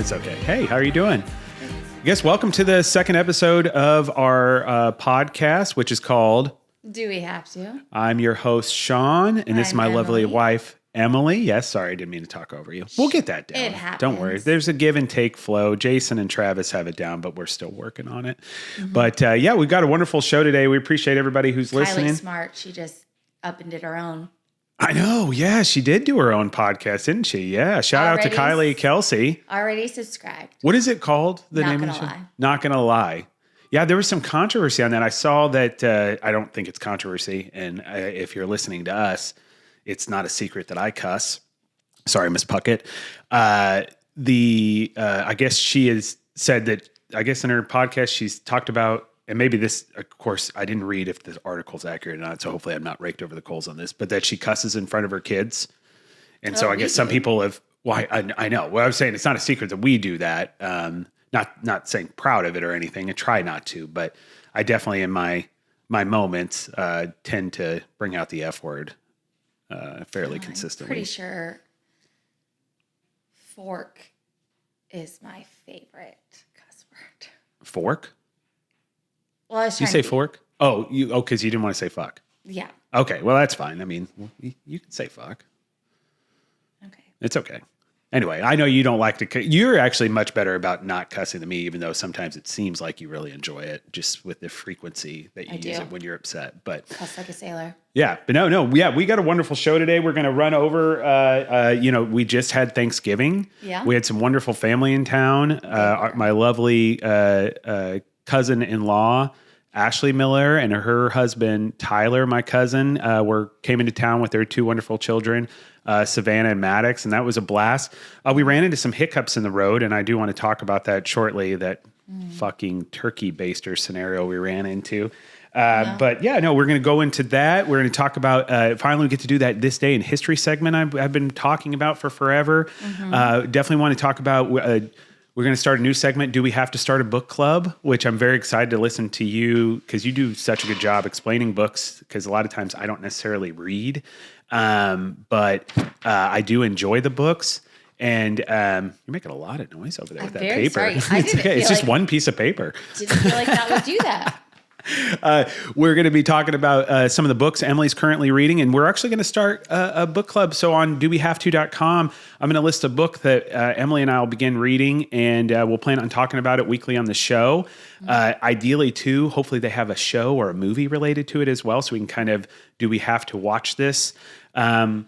It's okay. Hey, how are you doing? I guess welcome to the second episode of our podcast, which is called Do We Have To? I'm your host, Sean, and this is my I'm lovely Emily. wife, Emily. Yes, sorry, I didn't mean to talk over you. We'll get that down. It happens. Don't worry. There's a give and take flow. Jason and Travis have it down, but we're still working on it. But yeah, we've got a wonderful show today. We appreciate everybody who's listening. Kylie's smart. She just up and did her own. I know. Yeah, she did do her own podcast, didn't she? Yeah. Shout out to Kylie Kelsey. Already subscribed. What is it called? The Not name Gonna of the show? Lie. Not Gonna Lie. Yeah, there was some controversy on that. I saw that. I don't think it's controversy. And if you're listening to us, it's not a secret that I cuss. Sorry, Miss Puckett. I guess she has said that, I guess in her podcast, she's talked about, and maybe this, of course, I didn't read if the article's accurate or not, so hopefully I'm not raked over the coals on this, but that she cusses in front of her kids. And so I guess some people have, well, I know. Well, I was saying it's not a secret that we do that. Not saying proud of it or anything. I try not to, but I definitely in my moments tend to bring out the F word fairly consistently. I'm pretty sure fork is my favorite cuss word. Fork? Well, I was You trying say to fork? Oh, because you didn't want to say fuck. Yeah. Okay, well, that's fine. I mean, you can say fuck. Okay. It's okay. Anyway, I know you don't like to. You're actually much better about not cussing than me, even though sometimes it seems like you really enjoy it, just with the frequency that you use it when you're upset. But Cuss like a sailor. yeah, but no, yeah, we got a wonderful show today. We're going to run over. We just had Thanksgiving. Yeah. We had some wonderful family in town. My lovely cousin-in-law, Ashley Miller, and her husband, Tyler, my cousin, came into town with their two wonderful children, Savannah and Maddox, and that was a blast. We ran into some hiccups in the road, and I do want to talk about that shortly, that fucking turkey baster scenario we ran into. But yeah, no, we're going to go into that. We're going to talk about, finally we get to do that This Day in History segment I've been talking about for forever. Definitely want to talk about... we're going to start a new segment. Do we have to start a book club? Which I'm very excited to listen to you because you do such a good job explaining books. Because a lot of times I don't necessarily read, but I do enjoy the books. And you're making a lot of noise over there with that paper. Sorry. It's just one piece of paper. Didn't feel like that would do that. We're going to be talking about some of the books Emily's currently reading, and we're actually going to start a book club. So on dowehavето.com, I'm going to list a book that Emily and I will begin reading, and we'll plan on talking about it weekly on the show. Ideally, too, hopefully they have a show or a movie related to it as well, so we can kind of, do we have to watch this on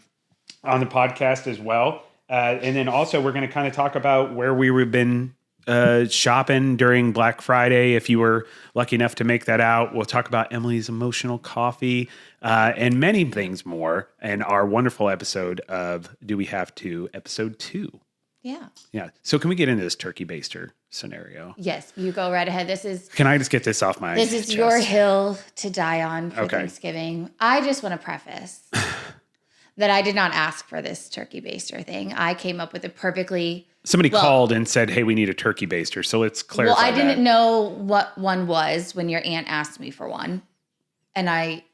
the podcast as well. And then also we're going to kind of talk about where we've been shopping during Black Friday. If you were lucky enough to make that out, we'll talk about Emily's emotional coffee and many things more in our wonderful episode of Do We Have To, episode 2. Yeah. Yeah. So can we get into this turkey baster scenario? Yes, you go right ahead. Can I just get this off my This is chest? your hill to die on for Okay. Thanksgiving. I just want to preface that I did not ask for this turkey baster thing. I came up with a perfectly... Somebody called and said, hey, we need a turkey baster. So let's clarify Well, I that. didn't know what one was when your aunt asked me for one. And I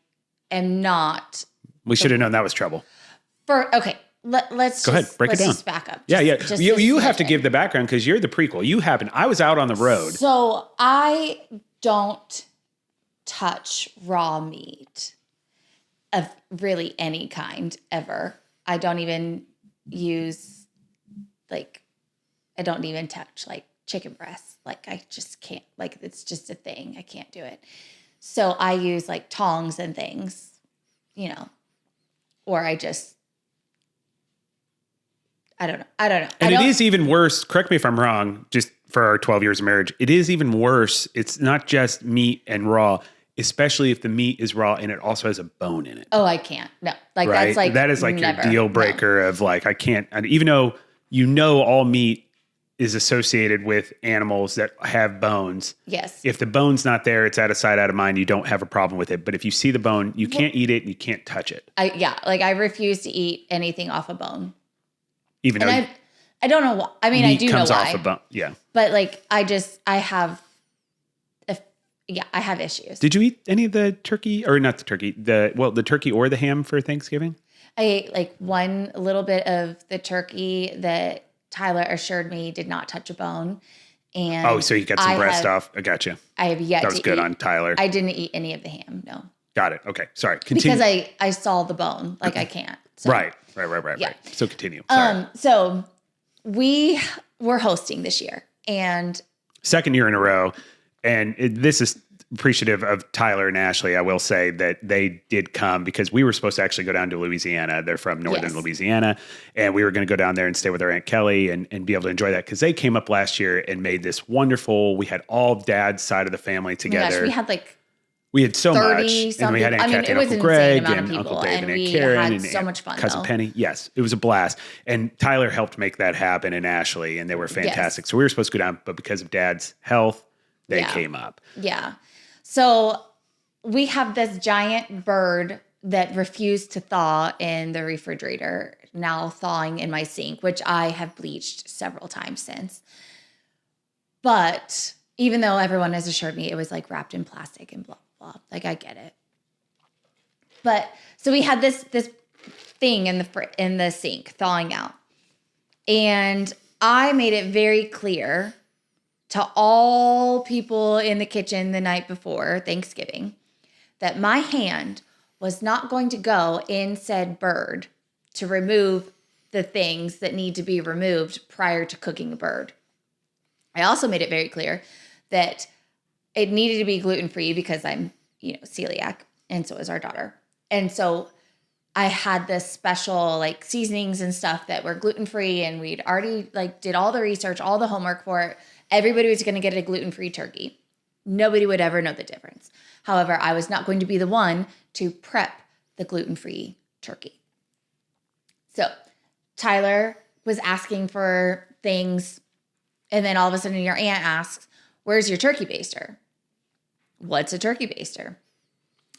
am not... We should have known that was trouble. Okay, let's Go ahead, break it down. Just back up. Yeah. Just You a have to smidgen. give the background because you're the prequel. I was out on the road. So I don't touch raw meat of really any kind ever. I don't even use I don't even touch chicken breasts. I just can't, it's just a thing. I can't do it. So I use tongs and things, or I don't know. And it is even worse. Correct me if I'm wrong, just for our 12 years of marriage, it is even worse. It's not just meat and raw, especially if the meat is raw and it also has a bone in it. Oh, I can't. No. Right? That's that is never. your deal breaker of I can't, and even though all meat is associated with animals that have bones. Yes. If the bone's not there, it's out of sight, out of mind. You don't have a problem with it. But if you see the bone, you can't eat it and you can't touch it. I refuse to eat anything off a bone. Even though I don't know why. I mean, I do know why. Meat comes off a bone. Yeah. But I have issues. Did you eat any of the turkey, or not the turkey, the turkey or the ham for Thanksgiving? I ate one little bit of the turkey that Tyler assured me he did not touch a bone. And Oh, so you got some breast off. I got you. I have yet to eat. That was good on Tyler. I didn't eat any of the ham, no. Got it. Okay. Sorry. Continue. Because I saw the bone. Like, I can't. So. Right. Yeah. So continue. Sorry. So we were hosting this year. And second year in a row. And this is appreciative of Tyler and Ashley. I will say that they did come because we were supposed to actually go down to Louisiana. They're from northern Louisiana. And we were going to go down there and stay with our Aunt Kelly and be able to enjoy that. Because they came up last year and made this wonderful, we had all Dad's side of the family together. Oh my gosh, we had so much. And we had Aunt Kathy and Uncle Greg and Uncle David and Karen and so much fun, Cousin Penny. Yes, it was a blast. And Tyler helped make that happen, and Ashley, and they were fantastic. Yes. So we were supposed to go down, but because of Dad's health, they came up. Yeah. So we have this giant bird that refused to thaw in the refrigerator, now thawing in my sink, which I have bleached several times since. But even though everyone has assured me it was like wrapped in plastic and blah, blah, like I get it. But so we had this thing in the sink thawing out. And I made it very clear to all people in the kitchen the night before Thanksgiving that my hand was not going to go in said bird to remove the things that need to be removed prior to cooking a bird. I also made it very clear that it needed to be gluten-free because I'm, celiac, and so is our daughter. And so I had this special seasonings and stuff that were gluten-free, and we'd already did all the research, all the homework for it. Everybody was going to get a gluten-free turkey. Nobody would ever know the difference. However, I was not going to be the one to prep the gluten-free turkey. So Tyler was asking for things, and then all of a sudden your aunt asks, "Where's your turkey baster?" What's a turkey baster?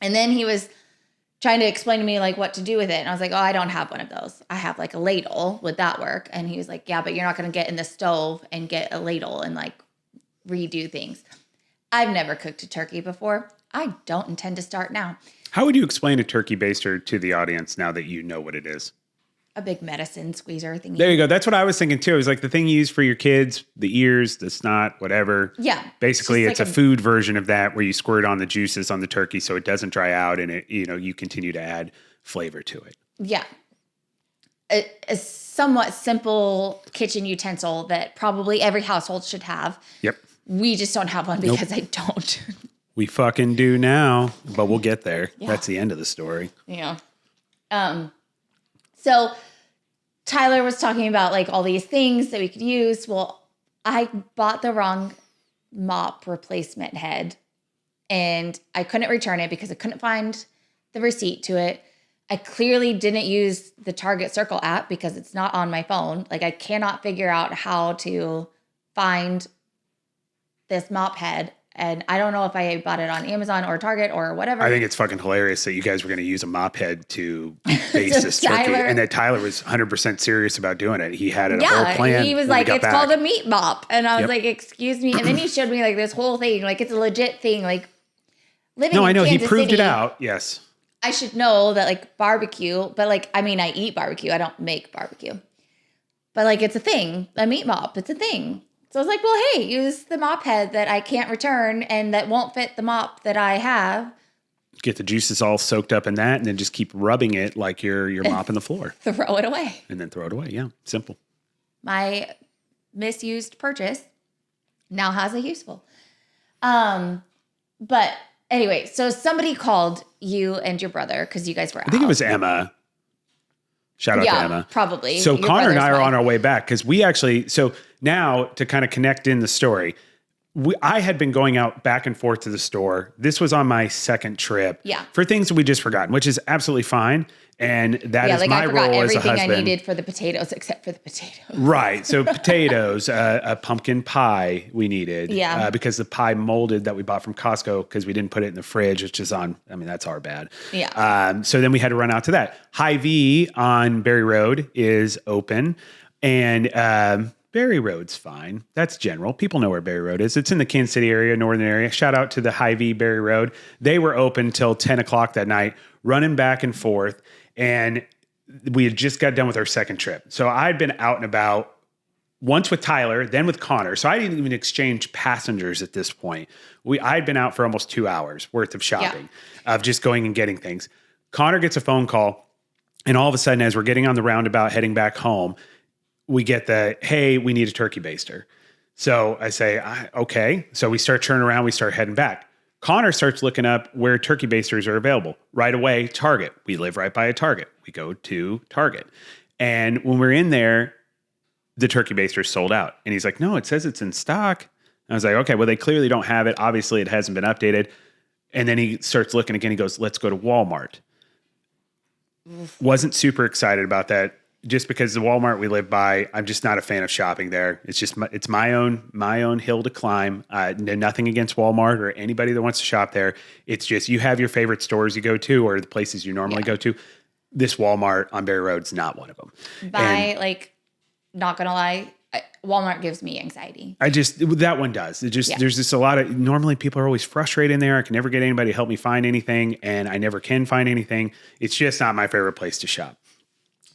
And then he was trying to explain to me what to do with it. And I was like, "Oh, I don't have one of those. I have a ladle. Would that work?" And he was like, "Yeah, but you're not going to get in the stove and get a ladle and redo things." I've never cooked a turkey before. I don't intend to start now. How would you explain a turkey baster to the audience now that you know what it is? A big medicine squeezer thing. There you go. That's what I was thinking too. It was the thing you use for your kids, the ears, the snot, whatever. Yeah. Basically, it's a food version of that where you squirt on the juices on the turkey so it doesn't dry out and it, you continue to add flavor to it. Yeah. A somewhat simple kitchen utensil that probably every household should have. Yep. We just don't have one because I don't. We fucking do now, but we'll get there. Yeah. That's the end of the story. Yeah. So Tyler was talking about all these things that we could use. Well, I bought the wrong mop replacement head and I couldn't return it because I couldn't find the receipt to it. I clearly didn't use the Target Circle app because it's not on my phone. I cannot figure out how to find this mop head. And I don't know if I bought it on Amazon or Target or whatever. I think it's fucking hilarious that you guys were going to use a mop head to base this turkey. And that Tyler was 100% serious about doing it. He had a whole plan. He was like, "It's called a meat mop." And I was like, "Excuse me." And then he showed me this whole thing. It's a legit thing. Living no, I know. in Kansas he proved City, it out. Yes. I should know that barbecue, but I eat barbecue. I don't make barbecue. But it's a thing. A meat mop. It's a thing. So I was like, well, hey, use the mop head that I can't return and that won't fit the mop that I have. Get the juices all soaked up in that and then just keep rubbing it like you're mopping the floor. Throw it away. And then throw it away. Yeah, simple. My misused purchase now has a useful. But anyway, so somebody called you and your brother because you guys were out. I think it was Emma. Shout out to Emma. Probably. So Connor and I are on our way back because we actually, so now to kind of connect in the story, I had been going out back and forth to the store. This was on my second trip for things that we just forgotten, which is absolutely fine. And that is my role as a husband. I forgot everything I needed for the potatoes except for the potatoes. Right. So potatoes, a pumpkin pie we needed. Because the pie molded that we bought from Costco because we didn't put it in the fridge, which is that's our bad. Yeah. So then we had to run out to that. Hy-Vee on Berry Road is open. And Berry Road's fine. That's general. People know where Berry Road is. It's in the Kansas City area, northern area. Shout out to the Hy-Vee Berry Road. They were open till 10 o'clock that night, running back and forth. And we had just got done with our second trip. So I'd been out and about once with Tyler, then with Connor. So I didn't even exchange passengers at this point. I had been out for almost 2 hours worth of shopping, of just going and getting things. Connor gets a phone call, and all of a sudden, as we're getting on the roundabout heading back home, we get hey, we need a turkey baster. So I say, okay. So we start turning around, we start heading back. Connor starts looking up where turkey basters are available. Right away, Target. We live right by a Target. We go to Target. And when we're in there, the turkey baster is sold out. And he's like, no, it says it's in stock. I was like, okay, well, they clearly don't have it. Obviously, it hasn't been updated. And then he starts looking again. He goes, let's go to Walmart. Wasn't super excited about that. Just because the Walmart we live by, I'm just not a fan of shopping there. It's just it's my own hill to climb. Nothing against Walmart or anybody that wants to shop there. It's just you have your favorite stores you go to or the places you normally go to. This Walmart on Berry Road is not one of them. Not gonna lie, Walmart gives me anxiety. That one does. There's just a lot of, normally people are always frustrated in there. I can never get anybody to help me find anything, and I never can find anything. It's just not my favorite place to shop.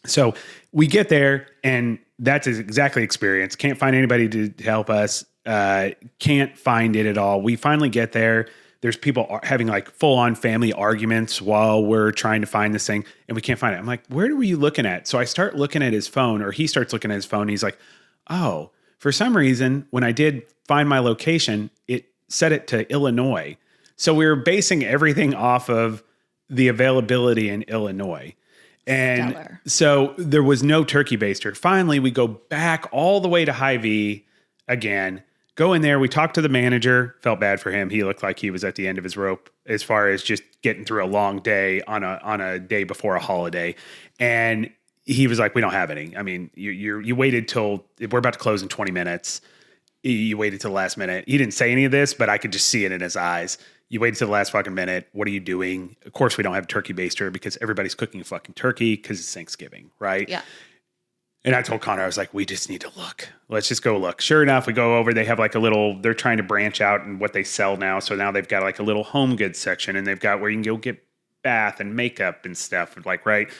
So we get there, and that's exactly experience. Can't find anybody to help us. Can't find it at all. We finally get there. There's people having like full on family arguments while we're trying to find this thing, and we can't find it. I'm like, where were you looking at? So I start looking at his phone, or he starts looking at his phone. And he's like, oh, for some reason, when I did find my location, it set it to Illinois. So we were basing everything off of the availability in Illinois. And so there was no turkey baster. Finally, we go back all the way to Hy-Vee again, go in there. We talked to the manager, felt bad for him. He looked like he was at the end of his rope as far as just getting through a long day on a day before a holiday. And he was like, we don't have any. I mean, you waited till we're about to close in 20 minutes. You waited till the last minute. He didn't say any of this, but I could just see it in his eyes. You waited till the last fucking minute. What are you doing? Of course, we don't have a turkey baster because everybody's cooking a fucking turkey because it's Thanksgiving, right? Yeah. And I told Connor, I was like, we just need to look. Let's just go look. Sure enough, we go over. They have like they're trying to branch out in what they sell now. So now they've got like a little home goods section, and they've got where you can go get bath and makeup and stuff, like, right?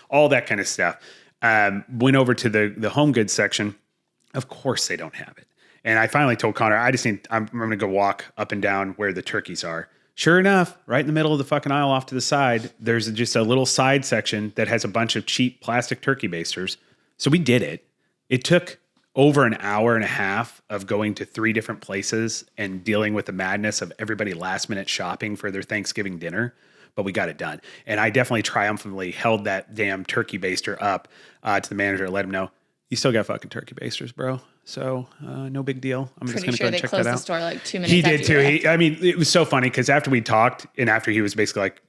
All that kind of stuff. Went over to the home goods section. Of course they don't have it. And I finally told Connor, I'm going to go walk up and down where the turkeys are. Sure enough, right in the middle of the fucking aisle off to the side, there's just a little side section that has a bunch of cheap plastic turkey basters. So we did it. It took over an hour and a half of going to 3 different places and dealing with the madness of everybody last minute shopping for their Thanksgiving dinner. But we got it done. And I definitely triumphantly held that damn turkey baster up to the manager and let him know, you still got fucking turkey basters, bro. So no big deal. I'm just going to go and check that out. They closed the store like 2 minutes He did after too. I mean, it was so funny because after we talked and after he was basically like,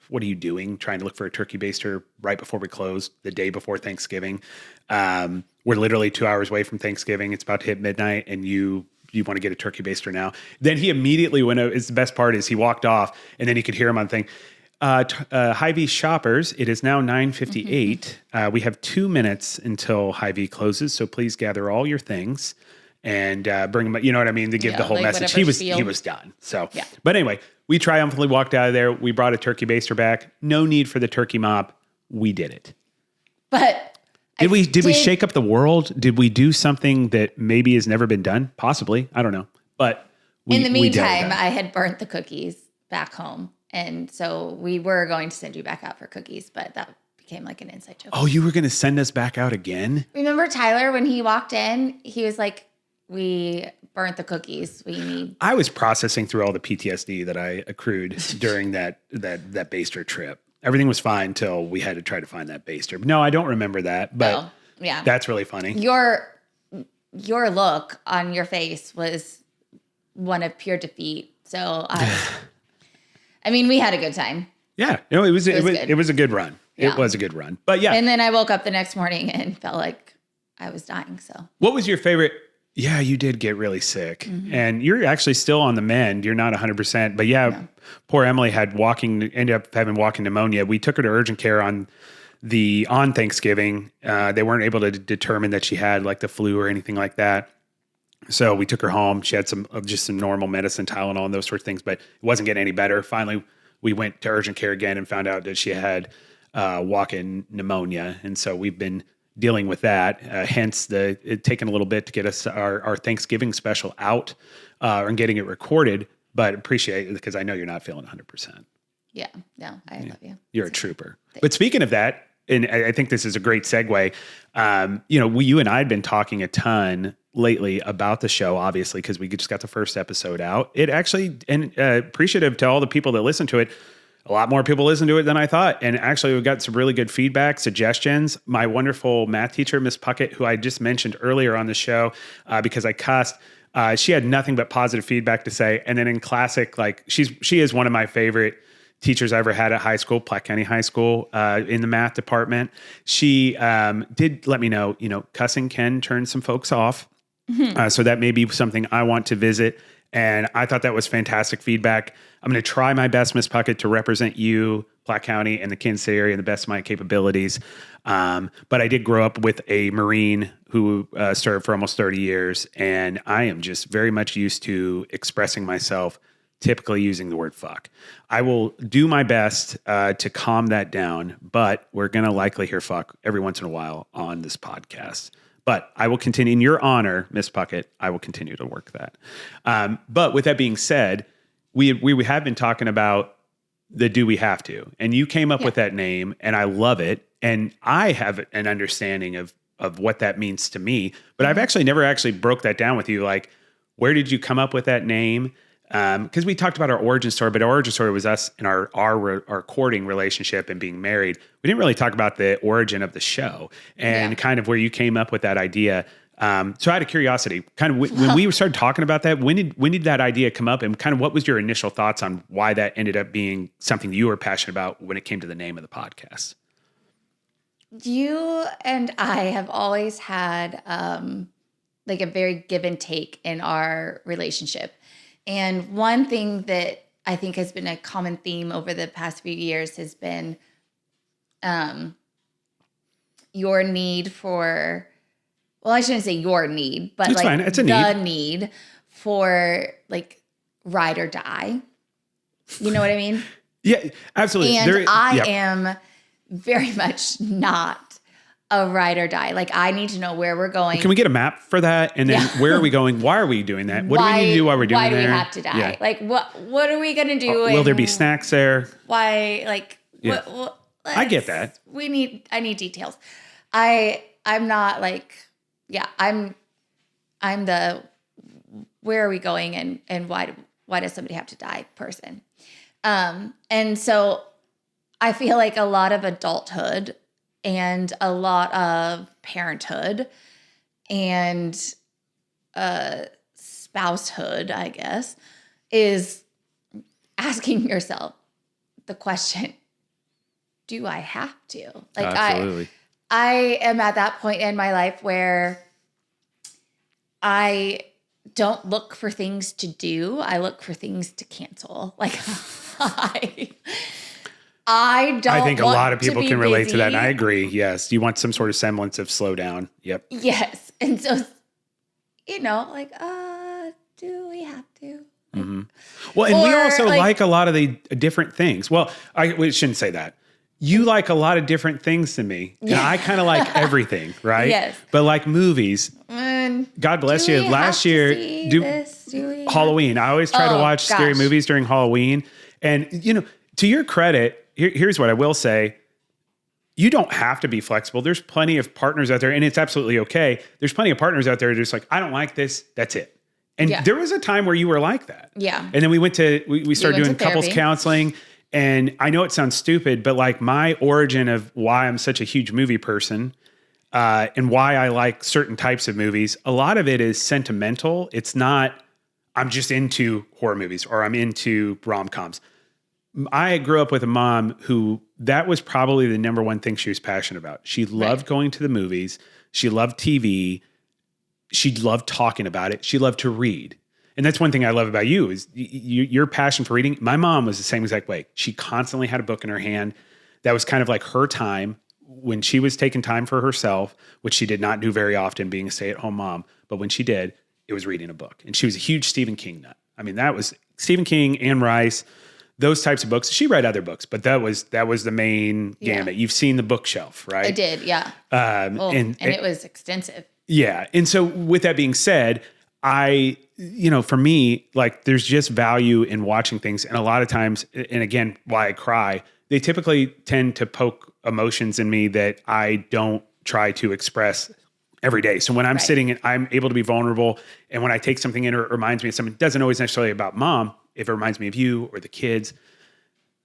what are you doing? Trying to look for a turkey baster right before we closed, the day before Thanksgiving. We're literally 2 hours away from Thanksgiving. It's about to hit midnight, and you want to get a turkey baster now. Then he immediately went out. It's the best part is he walked off, and then you could hear him on the thing. Hy-Vee shoppers, it is now 9:58. We have 2 minutes until Hy-Vee closes, so please gather all your things and bring them. You know what I mean? To give the whole message. He was done. So, but anyway, we triumphantly walked out of there. We brought a turkey baster back. No need for the turkey mop. We did it. But did we shake up the world? Did we do something that maybe has never been done? Possibly. I don't know. But in the meantime, I had burnt the cookies back home. And so we were going to send you back out for cookies, but that became like an inside joke. Oh, you were going to send us back out again? Remember Tyler, when he walked in, he was like, we burnt the cookies. I was processing through all the PTSD that I accrued during that baster trip. Everything was fine until we had to try to find that baster. No, I don't remember that, but yeah, that's really funny. Your look on your face was one of pure defeat. So I mean, we had a good time. Yeah, no, it was a good run. Yeah. It was a good run. But yeah. And then I woke up the next morning and felt like I was dying. So what was your favorite? Yeah, you did get really sick. Mm-hmm. And you're actually still on the mend. You're not 100%. But yeah, poor Emily ended up having walking pneumonia. We took her to urgent care on Thanksgiving. They weren't able to determine that she had like the flu or anything like that. So we took her home. She had some normal medicine, Tylenol, and those sorts of things, but it wasn't getting any better. Finally, we went to urgent care again and found out that she had walk-in pneumonia. And so we've been dealing with that. Hence it taking a little bit to get us our Thanksgiving special out and getting it recorded. But appreciate it because I know you're not feeling 100%. Yeah, no, I love you. You're a trooper. But speaking of that, and I think this is a great segue. You and I had been talking a ton lately about the show, obviously, because we just got the first episode out. It actually, and appreciative to all the people that listen to it. A lot more people listen to it than I thought. And actually, we got some really good feedback, suggestions. My wonderful math teacher, Miss Puckett, who I just mentioned earlier on the show because I cussed, she had nothing but positive feedback to say. And then in classic, like she is one of my favorite teachers I ever had at high school, Platte County High School, in the math department. She did let me know, cussing can turn some folks off. So that may be something I want to visit. And I thought that was fantastic feedback. I'm going to try my best, Miss Puckett, to represent you, Platte County, and the Kansas City area in the best of my capabilities. But I did grow up with a Marine who served for almost 30 years. And I am just very much used to expressing myself, typically using the word fuck. I will do my best to calm that down, but we're going to likely hear fuck every once in a while on this podcast. But I will continue, in your honor, Miss Puckett, I will continue to work that. But with that being said, we have been talking about the Do We Have To? And you came up with that name, and I love it. And I have an understanding of what that means to me. But I've actually never actually broke that down with you. Like, where did you come up with that name? Because we talked about our origin story, but our origin story was us and our courting relationship and being married. We didn't really talk about the origin of the show and kind of where you came up with that idea. So out of curiosity, kind of when we started talking about that, when did that idea come up, and kind of what was your initial thoughts on why that ended up being something you were passionate about when it came to the name of the podcast? You and I have always had like a very give and take in our relationship. And one thing that I think has been a common theme over the past few years has been your need for, well, I shouldn't say your need, but it's like fine. It's a the need for like ride or die. You know what I mean? Yeah, absolutely. And I am very much not a ride or die. Like, I need to know where we're going. Can we get a map for that? And then where are we going? Why are we doing that? What do we need to do while we're doing that? Why do we have to die? Yeah. Like, what are we going to do? Will there be snacks there? Why? Like, what I get that. I need details. I'm not like, I'm the, where are we going and why does somebody have to die person? And so I feel like a lot of adulthood and a lot of parenthood and spousehood, I guess, is asking yourself the question, do I have to? Like, absolutely. I am at that point in my life where I don't look for things to do. I look for things to cancel. Like, I think a lot of people can relate to that. And I agree. Yes. You want some sort of semblance of slow down. Yep. Yes. And so, like, do we have to? Mm-hmm. Well, and we also like a lot of the different things. Well, we shouldn't say that. You like a lot of different things than me. And I kind of like everything, right? Yes. But like movies, God bless you. Last year, Halloween. I always try to watch scary movies during Halloween. And, to your credit, here's what I will say. You don't have to be flexible. There's plenty of partners out there, and it's absolutely okay. There's plenty of partners out there just like, I don't like this. That's it. And there was a time where you were like that. Yeah. And then we started doing couples counseling. And I know it sounds stupid, but like my origin of why I'm such a huge movie person and why I like certain types of movies, a lot of it is sentimental. It's not, I'm just into horror movies or I'm into rom-coms. I grew up with a mom who that was probably the number one thing she was passionate about. She loved going to the movies. She loved TV. She loved talking about it. She loved to read. And that's one thing I love about you is your passion for reading. My mom was the same exact way. She constantly had a book in her hand. That was kind of like her time when she was taking time for herself, which she did not do very often being a stay-at-home mom. But when she did, it was reading a book. And she was a huge Stephen King nut. I mean, that was Stephen King, Anne Rice, those types of books. She read other books, but that was the main gamut. You've seen the bookshelf, right? I did, yeah. And it was extensive. Yeah. And so with that being said, for me, like there's just value in watching things. And a lot of times, and again, why I cry, they typically tend to poke emotions in me that I don't try to express every day. So when I'm sitting and I'm able to be vulnerable, and when I take something in or it reminds me of something, it doesn't always necessarily about mom. If it reminds me of you or the kids,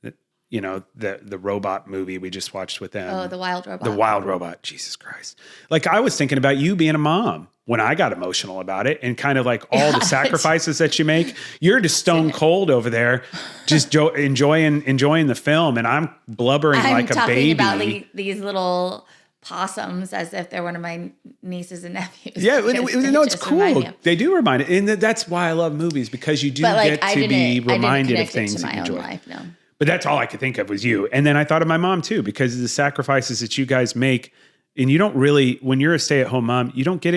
the robot movie we just watched with them. Oh, the wild robot. The wild robot. Jesus Christ. Like I was thinking about you being a mom when I got emotional about it, and kind of like all the sacrifices that you make. You're just stone cold over there, just enjoying the film, and I'm blubbering like a baby. I'm talking about these little possums as if they're one of my nieces and nephews. Yeah, it's cool. They do remind it, and that's why I love movies, because you do get to be reminded of things that you enjoy. Life, no. But that's all I could think of was you. And then I thought of my mom too, because of the sacrifices that you guys make. And you don't really, when you're a stay-at-home mom, you don't get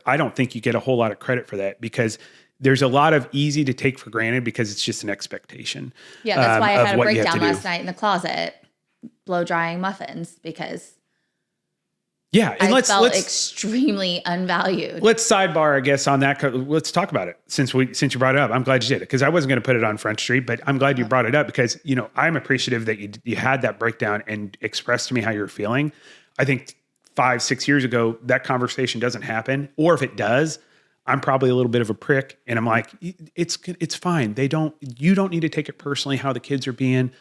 I don't think you get a whole lot of credit for that, because there's a lot of easy to take for granted because it's just an expectation. Yeah, that's why I had a breakdown last night in the closet, blow drying muffins, because and I felt extremely unvalued. Let's sidebar, I guess, on that. Let's talk about it since you brought it up. I'm glad you did it, because I wasn't going to put it on Front Street, but I'm glad you brought it up, because I'm appreciative that you had that breakdown and expressed to me how you're feeling. I think 5-6 years ago that conversation doesn't happen, or if it does, I'm probably a little bit of a prick, and I'm like, it's fine. You don't need to take it personally how the kids are being,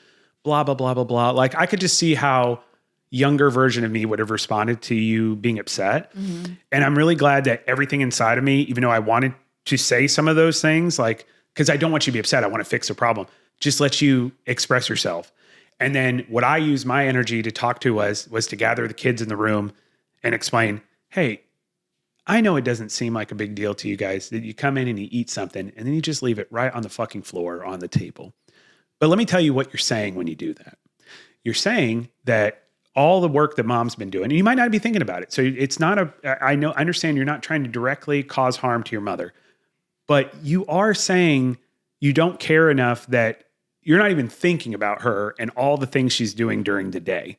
blah blah blah blah blah. Like I could just see how younger version of me would have responded to you being upset. Mm-hmm. And I'm really glad that everything inside of me, even though I wanted to say some of those things, like, because I don't want you to be upset, I want to fix the problem, just let you express yourself. And then what I used my energy to talk to was to gather the kids in the room and explain, hey, I know it doesn't seem like a big deal to you guys that you come in and you eat something and then you just leave it right on the fucking floor on the table. But let me tell you what you're saying when you do that. You're saying that all the work that mom's been doing, and you might not be thinking about it. So it's not I understand you're not trying to directly cause harm to your mother, but you are saying you don't care enough that you're not even thinking about her and all the things she's doing during the day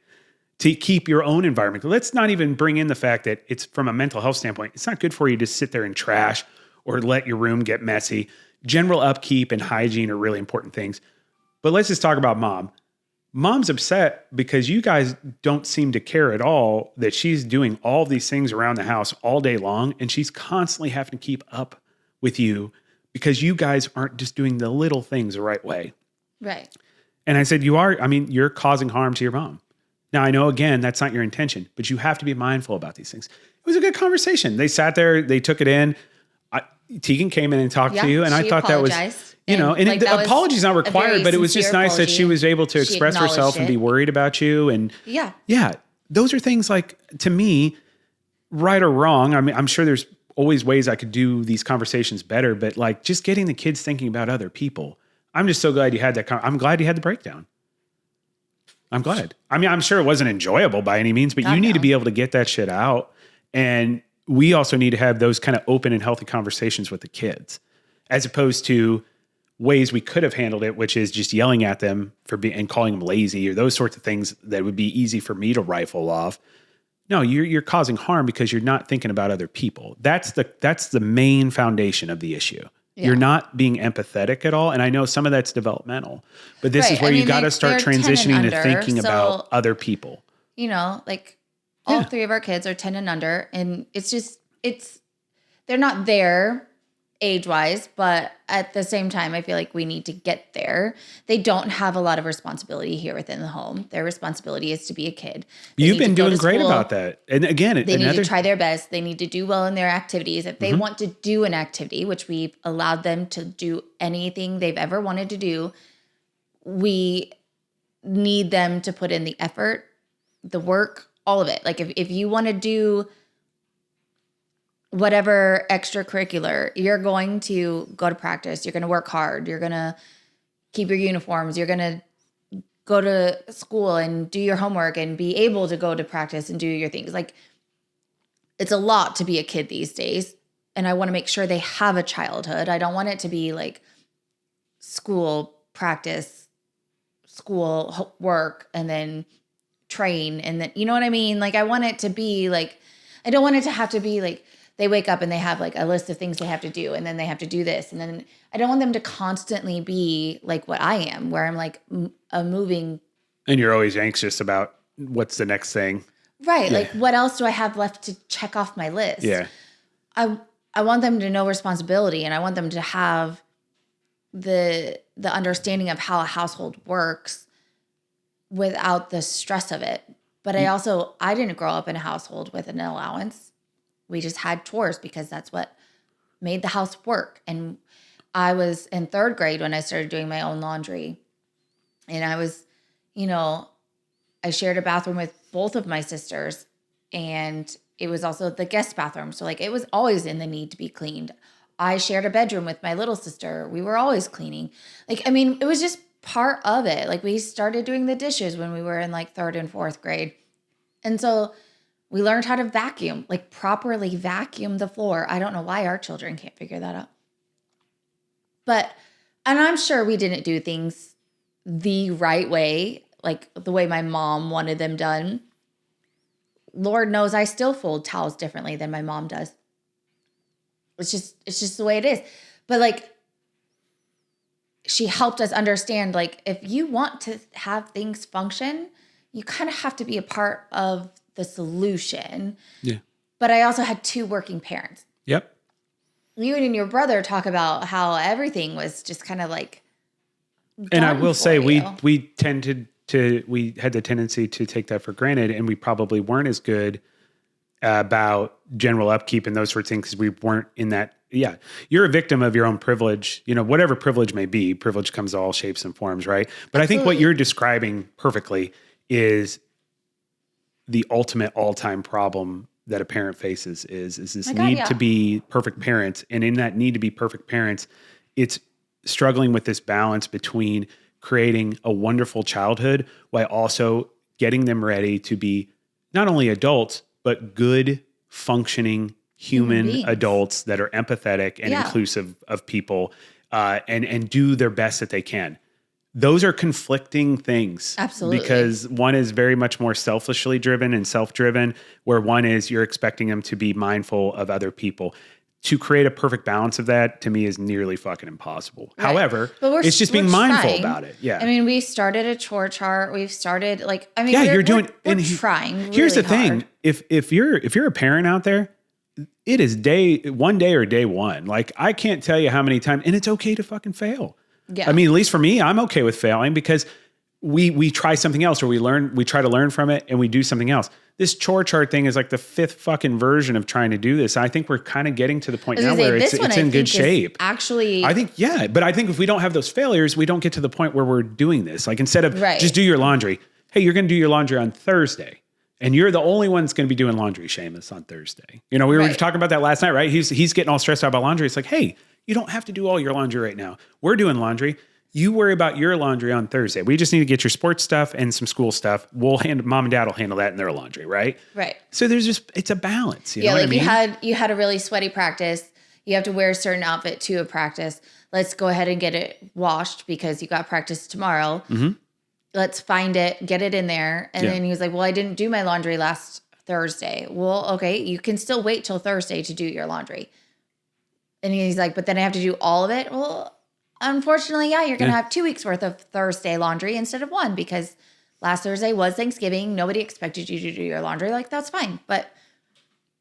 to keep your own environment. Let's not even bring in the fact that it's from a mental health standpoint, it's not good for you to sit there and trash or let your room get messy. General upkeep and hygiene are really important things. But let's just talk about mom. Mom's upset because you guys don't seem to care at all that she's doing all these things around the house all day long, and she's constantly having to keep up with you because you guys aren't just doing the little things the right way. Right. And I said, you're causing harm to your mom. Now, I know, again, that's not your intention, but you have to be mindful about these things. It was a good conversation. They sat there, they took it in. Tegan came in and talked to you, and I thought that was... and the apology's not required, but it was just nice that she was able to express herself and be worried about you. And those are things like, to me, right or wrong. I mean, I'm sure there's always ways I could do these conversations better, but like just getting the kids thinking about other people. I'm just so glad you had that. I'm glad you had the breakdown. I'm glad. I mean, I'm sure it wasn't enjoyable by any means, but you need to be able to get that shit out. And we also need to have those kind of open and healthy conversations with the kids, as opposed to ways we could have handled it, which is just yelling at them and calling them lazy or those sorts of things that would be easy for me to rifle off. No, you're causing harm because you're not thinking about other people. That's the main foundation of the issue. Yeah. You're not being empathetic at all. And I know some of that's developmental, but this is where you got to start transitioning to thinking about other people. All three of our kids are 10 and under, and they're not there age-wise, but at the same time, I feel like we need to get there. They don't have a lot of responsibility here within the home. Their responsibility is to be a kid. You've been doing great about that. And again, they need to try their best. They need to do well in their activities. If they want to do an activity, which we've allowed them to do anything they've ever wanted to do, we need them to put in the effort, the work, all of it. Like if you want to do whatever extracurricular, you're going to go to practice, you're going to work hard, you're going to keep your uniforms, you're going to go to school and do your homework and be able to go to practice and do your things. Like, it's a lot to be a kid these days. And I want to make sure they have a childhood. I don't want it to be like school, practice, school, work, and then train. And then, you know what I mean? Like, I want it to be like, I don't want it to have to be like, they wake up and they have like a list of things they have to do. And then they have to do this. And then I don't want them to constantly be like what I am, where I'm like a moving. And you're always anxious about what's the next thing. Right. Yeah. Like, what else do I have left to check off my list? Yeah. I want them to know responsibility, and I want them to have the understanding of how a household works without the stress of it. But I didn't grow up in a household with an allowance. We just had chores because that's what made the house work. And I was in 3rd grade when I started doing my own laundry. And I was, I shared a bathroom with both of my sisters, and it was also the guest bathroom. So like, it was always in the need to be cleaned. I shared a bedroom with my little sister. We were always cleaning. Like, I mean, it was just part of it. Like, we started doing the dishes when we were in like 3rd and 4th grade. And so we learned how to vacuum, like properly vacuum the floor. I don't know why our children can't figure that out. And I'm sure we didn't do things the right way, like the way my mom wanted them done. Lord knows I still fold towels differently than my mom does. It's just the way it is. But like, she helped us understand, like, if you want to have things function, you kind of have to be a part of the solution. Yeah. But I also had 2 working parents. Yep. You and your brother talk about how everything was just kind of like. And I will say we had the tendency to take that for granted, and we probably weren't as good about general upkeep and those sorts of things because we weren't in that. Yeah, you're a victim of your own privilege, whatever privilege may be. Privilege comes in all shapes and forms, right? But I think what you're describing perfectly is the ultimate all-time problem that a parent faces is this need to be perfect parents. And in that need to be perfect parents, it's struggling with this balance between creating a wonderful childhood while also getting them ready to be not only adults, but good, functioning human adults that are empathetic and inclusive of people and do their best that they can. Those are conflicting things. Absolutely. Because one is very much more selfishly driven and self-driven, where one is you're expecting them to be mindful of other people. To create a perfect balance of that, to me, is nearly fucking impossible. Right. However, it's just being mindful about it. Yeah. I mean, we started a chore chart. We've started we're trying really here's the hard. thing. If you're a parent out there, it is day one. Like, I can't tell you how many times, and it's okay to fucking fail. Yeah. I mean, at least for me, I'm okay with failing because we try something else, or we try to learn from it and we do something else. This chore chart thing is like the 5th fucking version of trying to do this. I think we're kind of getting to the point now where it's in good shape. Actually, I think, but I think if we don't have those failures, we don't get to the point where we're doing this. Like, instead of just do your laundry. Hey, you're going to do your laundry on Thursday. And you're the only one that's going to be doing laundry, Seamus, on Thursday. We were talking about that last night, right? He's getting all stressed out about laundry. It's like, hey, you don't have to do all your laundry right now. We're doing laundry. You worry about your laundry on Thursday. We just need to get your sports stuff and some school stuff. Mom and dad will handle that in their laundry, right? Right. So it's a balance. You know what I mean? you had a really sweaty practice. You have to wear a certain outfit to a practice. Let's go ahead and get it washed because you got practice tomorrow. Mm-hmm. Let's find it, get it in there. And then he was like, well, I didn't do my laundry last Thursday. Well, okay, you can still wait till Thursday to do your laundry. And he's like, but then I have to do all of it? Well, unfortunately, you're going to have 2 weeks worth of Thursday laundry instead of 1 because last Thursday was Thanksgiving. Nobody expected you to do your laundry. Like, that's fine. But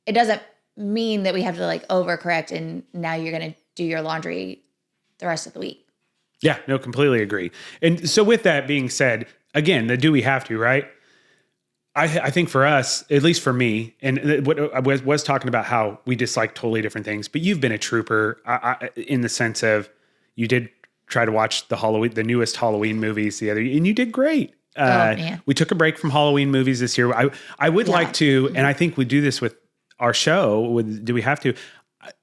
it doesn't mean that we have to overcorrect and now you're going to do your laundry the rest of the week. Yeah, no, completely agree. And so with that being said, again, the do we have to, right? I think for us, at least for me, and what I was talking about how we dislike totally different things, but you've been a trooper in the sense of you did try to watch the newest Halloween movies and you did great. We took a break from Halloween movies this year. I would like to, and I think we do this with our show. Do we have to?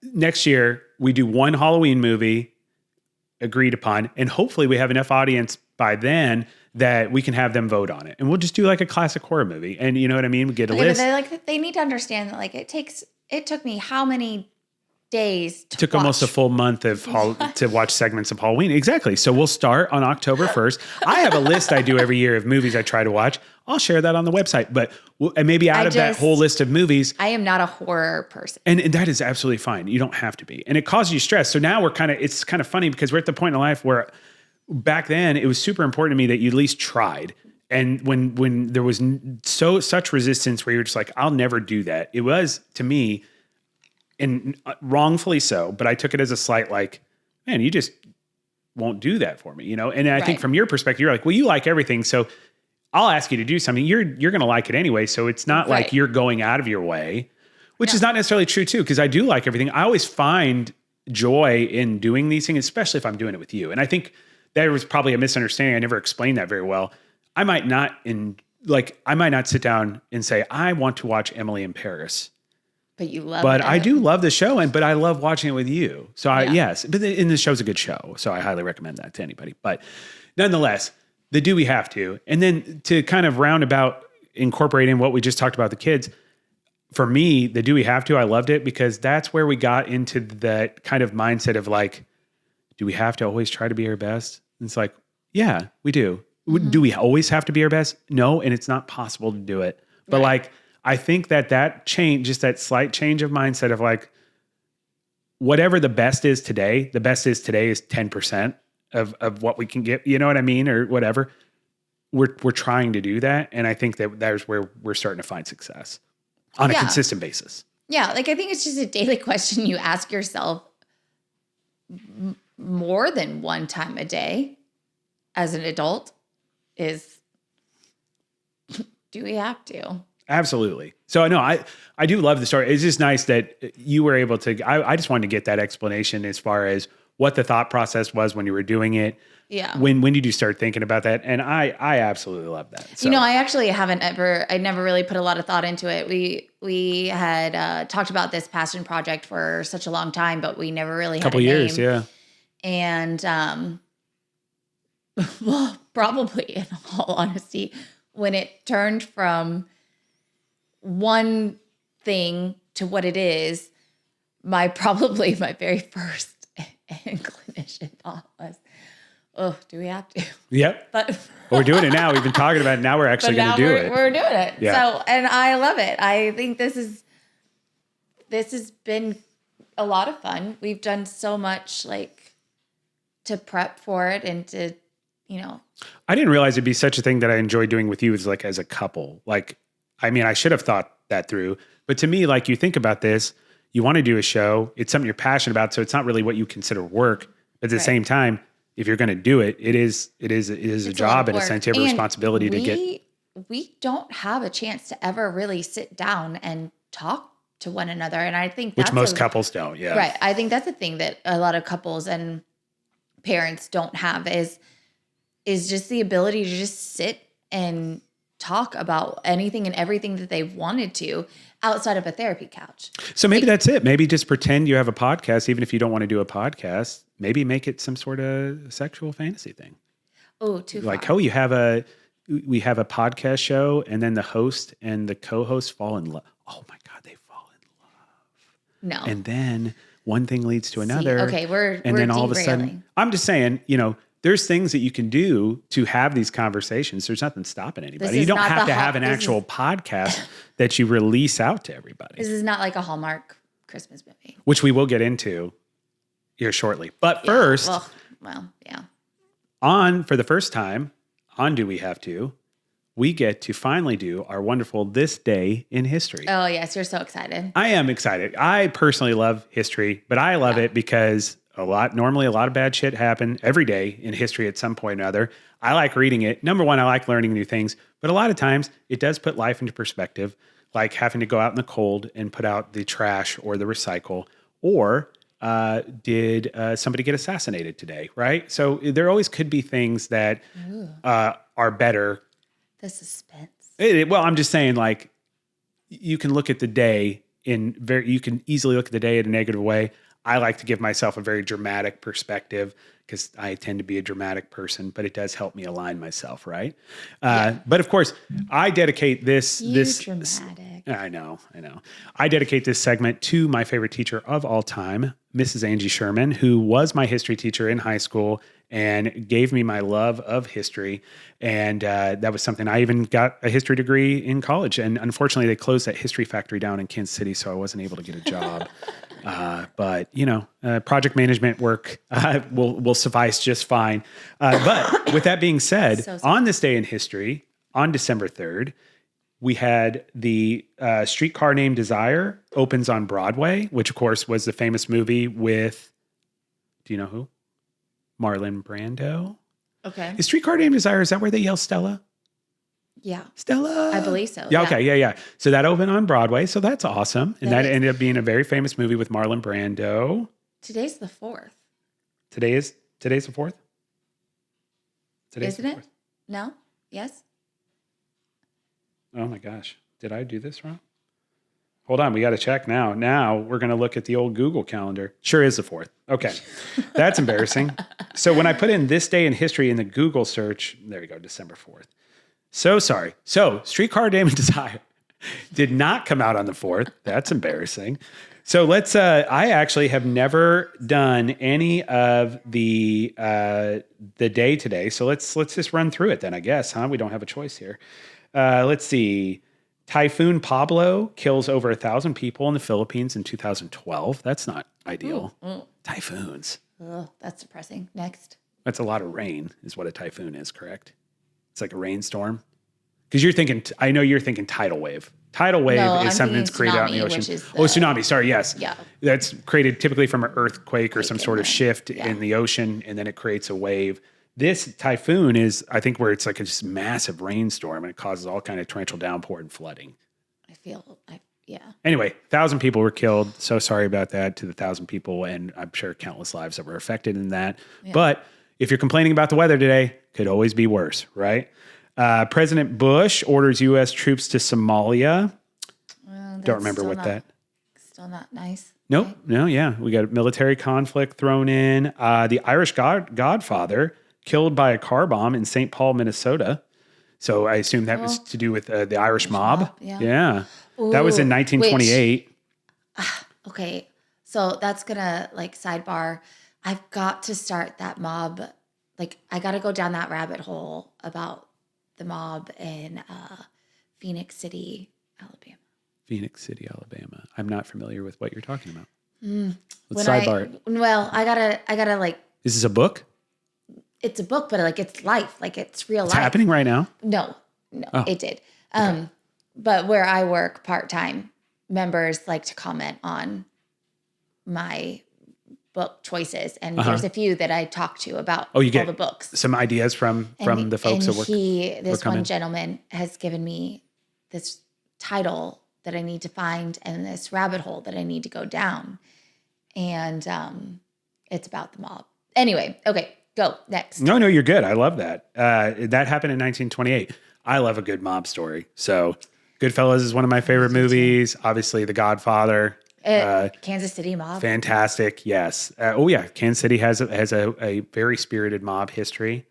Next year, we do one Halloween movie agreed upon, and hopefully we have enough audience by then that we can have them vote on it. And we'll just do like a classic horror movie. And you know what I mean? We get a list. But they need to understand that it took me how many days to Took almost a full month of to watch segments of Halloween. Exactly. So we'll start on October 1st. I have a list I do every year of movies I try to watch. I'll share that on the website. But and maybe out of that whole list of movies, I am not a horror person. And that is absolutely fine. You don't have to be. And it causes you stress. So now it's kind of funny because we're at the point in life where back then it was super important to me that you at least tried. And when there was such resistance where you're just like, I'll never do that. It was to me, and wrongfully so, but I took it as a slight like, man, you just won't do that for me, And I think from your perspective, you're like, well, you like everything, so I'll ask you to do something. You're going to like it anyway, so it's not like you're going out of your way, which is not necessarily true too, because I do like everything. I always find joy in doing these things, especially if I'm doing it with you. And I think there was probably a misunderstanding. I never explained that very well. I might not sit down and say, I want to watch Emily in Paris. But you love it. But I do love the show, but I love watching it with you. So yes, but the show's a good show. So I highly recommend that to anybody. But nonetheless, the do we have to, and then to kind of roundabout incorporating what we just talked about the kids, for me, the do we have to, I loved it because that's where we got into that kind of mindset of like, do we have to always try to be our best? And it's like, yeah, we do. Mm-hmm. Do we always have to be our best? No, and it's not possible to do it. But like, I think that change, just that slight change of mindset of like, whatever the best is today is 10% of what we can get, you know what I mean? Or whatever. We're trying to do that. And I think that's where we're starting to find success on a consistent basis. Yeah. Like, I think it's just a daily question you ask yourself more than one time a day as an adult is, do we have to? Absolutely. So I know I do love the story. It's just nice that you were able to, I just wanted to get that explanation as far as what the thought process was when you were doing it. Yeah. When did you start thinking about that? And I absolutely love that. So. I actually I never really put a lot of thought into it. We had talked about this passion project for such a long time, but we never really had a years. name. Yeah. And, well, probably in all honesty, when it turned from one thing to what it is, my very first inclination thought was, oh, do we have to? Yep. But we're doing it now. We've been talking about it. Now we're actually going to do it. We're doing it. Yeah. So, and I love it. I think this has been a lot of fun. We've done so much like to prep for it and to, I didn't realize it'd be such a thing that I enjoy doing with you as a couple. Like, I mean, I should have thought that through, but to me, like you think about this, you want to do a show, it's something you're passionate about. So it's not really what you consider work, but at the same time, if you're going to do it, it is a job in a sense. You have a responsibility to get. We don't have a chance to ever really sit down and talk to one another. And I think which most couples don't. Yeah. Right. I think that's a thing that a lot of couples and parents don't have is just the ability to just sit and talk about anything and everything that they wanted to outside of a therapy couch. So maybe that's it. Maybe just pretend you have a podcast, even if you don't want to do a podcast. Maybe make it some sort of sexual fantasy thing. Oh, too like, far. we have a podcast show, and then the host and the co-host fall in love. Oh my God, they fall in love. No. And then one thing leads to another. Okay, we're then all of a sudden, I'm just saying, there's things that you can do to have these conversations. There's nothing stopping anybody. You don't have to have an actual podcast that you release out to everybody. This is not like a Hallmark Christmas movie, which we will get into here shortly. But first, for the first time on Do We Have To, we get to finally do our wonderful This Day in History. Oh, yes. You're so excited. I am excited. I personally love history, but I love it because normally a lot of bad shit happen every day in history at some point or another. I like reading it. Number one, I like learning new things, but a lot of times it does put life into perspective, like having to go out in the cold and put out the trash or the recycle, or did somebody get assassinated today, right? So there always could be things that are better. The suspense. Well, I'm just saying, like, you can look at the day you can easily look at the day in a negative way. I like to give myself a very dramatic perspective because I tend to be a dramatic person, but it does help me align myself, right? But of course, I dedicate this Dramatic. I know. I dedicate this segment to my favorite teacher of all time, Mrs. Angie Sherman, who was my history teacher in high school and gave me my love of history. And that was something I even got a history degree in college. And unfortunately, they closed that history factory down in Kansas City, so I wasn't able to get a job. But project management work will suffice just fine. But with that being said, on this day in history, on December 3rd, we had the Streetcar Named Desire opens on Broadway, which of course was the famous movie with, do you know who? Marlon Brando. Okay. Is Streetcar Named Desire, is that where they yell Stella? Yeah. Stella? I believe so. Yeah, okay, yeah. So that opened on Broadway, so that's awesome. And that ended up being a very famous movie with Marlon Brando. Today's the 4th. Today's the 4th? Isn't it? No? Yes? Oh my gosh. Did I do this wrong? Hold on. We got to check now. Now we're going to look at the old Google calendar. Sure is the 4th. Okay. That's embarrassing. So when I put in this day in history in the Google search, there we go, December 4th. So sorry. So Streetcar Named Desire did not come out on the 4th. That's embarrassing. So let's, I actually have never done any of the day today. So let's just run through it then, I guess, huh? We don't have a choice here. Let's see. Typhoon Pablo kills over 1,000 people in the Philippines in 2012. That's not ideal. Typhoons. That's depressing. Next. That's a lot of rain is what a typhoon is, correct? It's like a rainstorm. Because you're thinking, I know you're thinking tidal wave. Tidal wave is something that's created out in the ocean. Tsunami. Sorry, yes. Yeah. That's created typically from an earthquake or some sort of shift in the ocean, and then it creates a wave. This typhoon is, I think, where it's like a just massive rainstorm and it causes all kind of torrential downpour and flooding. Anyway, 1,000 people were killed. So sorry about that to the 1,000 people, and I'm sure countless lives that were affected in that. Yeah. But if you're complaining about the weather today, could always be worse, right? President Bush orders U.S. troops to Somalia. Don't remember what that. Still not nice. Nope. Right? No, yeah. We got military conflict thrown in. The Irish Godfather killed by a car bomb in St. Paul, Minnesota. So I assume that was to do with the Irish mob. Yeah. Ooh, that was in 1928. Okay. So that's going to sidebar. I've got to start that mob. I got to go down that rabbit hole about the mob in Phoenix City, Alabama. Phoenix City, Alabama. I'm not familiar with what you're talking about. Let's sidebar it. Well, I gotta Is this a book? It's a book, but it's life. It's real life. It's happening right now? No, it did. Okay. But where I work part-time, members like to comment on my book choices. And there's a few that I talk to about all the books. Some ideas from the folks that work. This one gentleman has given me this title that I need to find and this rabbit hole that I need to go down. And it's about the mob. Anyway, okay, go next. No, you're good. I love that. That happened in 1928. I love a good mob story. So Goodfellas is one of my favorite movies. Obviously, The Godfather. Kansas City mob. Fantastic. Yes. Kansas City has a very spirited mob history.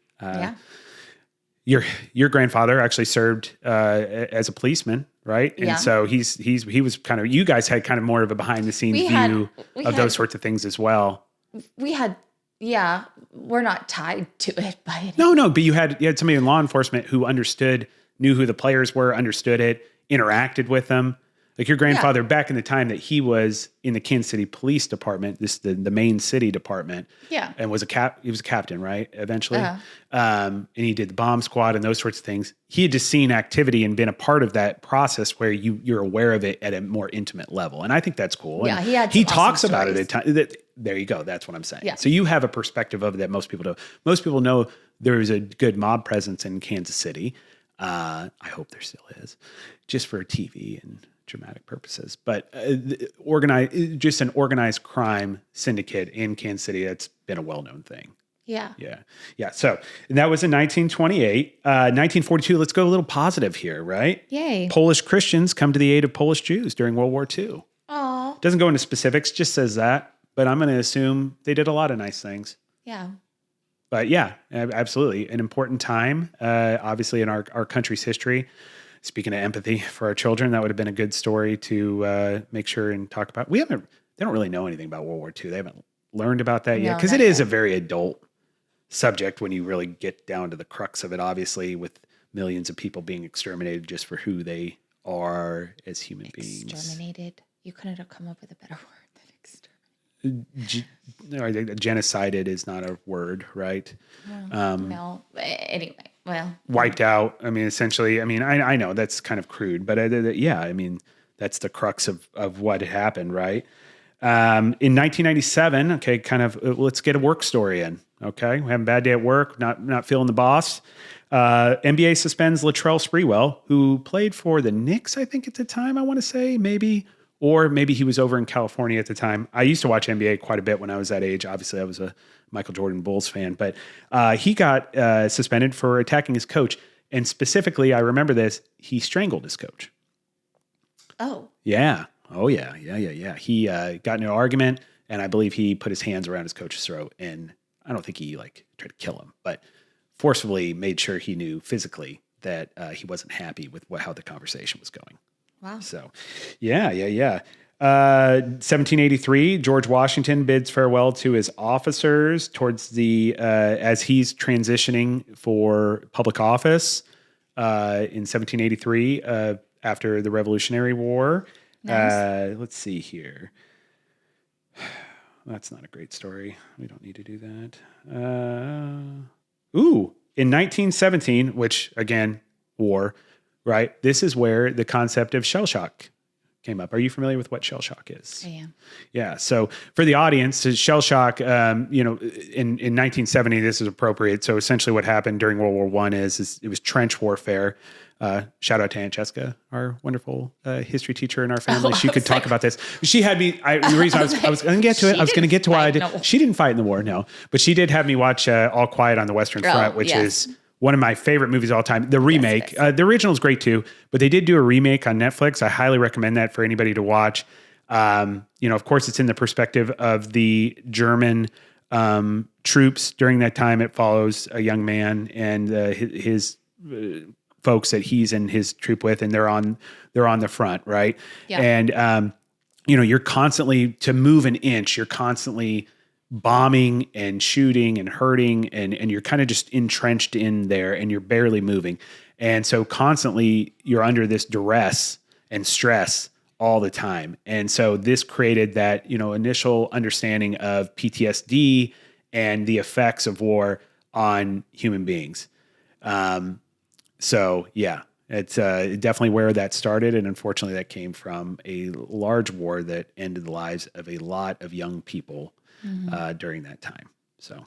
Your grandfather actually served as a policeman, right? And so he was kind of, you guys had kind of more of a behind the scenes view of those sorts of things as well. We're not tied to it by any. No, but you had somebody in law enforcement who knew who the players were, understood it, interacted with them. Like your grandfather, back in the time that he was in the Kansas City Police Department, the main city department, and he was a captain, right? Eventually, and he did the bomb squad and those sorts of things. He had just seen activity and been a part of that process where you're aware of it at a more intimate level, and I think that's cool. Yeah, he talks about it at times. There you go. That's what I'm saying. Yeah. So you have a perspective of it that most people don't. Most people know there is a good mob presence in Kansas City. I hope there still is, just for TV and dramatic purposes, but just an organized crime syndicate in Kansas City. That's been a well-known thing. Yeah. So and that was in 1928, 1942. Let's go a little positive here, right? Yay. Polish Christians come to the aid of Polish Jews during World War II. Oh, doesn't go into specifics, just says that. but I'm going to assume they did a lot of nice things. Yeah. But yeah, absolutely. An important time, obviously, in our country's history. Speaking of empathy for our children, that would have been a good story to make sure and talk about. They don't really know anything about World War II. They haven't learned about that yet, because it is a very adult subject when you really get down to the crux of it, obviously, with millions of people being exterminated just for who they are as human beings. Exterminated? You couldn't have come up with a better word than exterminated. Genocided is not a word, right? No. Anyway, well. Wiped out. I mean, essentially, I know that's kind of crude, but that's the crux of what happened, right? In 1997, okay, kind of, let's get a work story in, okay? We have a bad day at work, not feeling the boss. NBA suspends Latrell Sprewell, who played for the Knicks, I think at the time, I want to say, maybe. Or maybe he was over in California at the time. I used to watch NBA quite a bit when I was that age. Obviously, I was a Michael Jordan Bulls fan. But he got suspended for attacking his coach. And specifically, I remember this, he strangled his coach. Oh. Yeah. Oh, yeah. He got in an argument, and I believe he put his hands around his coach's throat. And I don't think he tried to kill him, but forcefully made sure he knew physically that he wasn't happy with how the conversation was going. Wow. So, yeah. 1783, George Washington bids farewell to his officers towards as he's transitioning for public office in 1783 after the Revolutionary War. Nice. Let's see here. That's not a great story. We don't need to do that. In 1917, which again, war. Right. This is where the concept of shell shock came up. Are you familiar with what shell shock is? I am. Yeah. So for the audience, shell shock, in 1970, this is appropriate. So essentially what happened during World War I is it was trench warfare. Shout out to Aunt Jessica, our wonderful history teacher in our family. She could talk about this. She had me, the reason I was going to get to it, I was going to get to why I did. No. She didn't fight in the war, no. But she did have me watch All Quiet on the Western Front, which is one of my favorite movies of all time. The remake, the original is great too, but they did do a remake on Netflix. I highly recommend that for anybody to watch. Of course, it's in the perspective of the German troops during that time. It follows a young man and his folks that he's in his troop with, and they're on the front, right? Yeah. And you're constantly, to move an inch, you're constantly bombing and shooting and hurting, and you're kind of just entrenched in there, and you're barely moving. And so constantly you're under this duress and stress all the time. And so this created that, initial understanding of PTSD and the effects of war on human beings. So yeah, it's definitely where that started. And unfortunately that came from a large war that ended the lives of a lot of young people during that time. So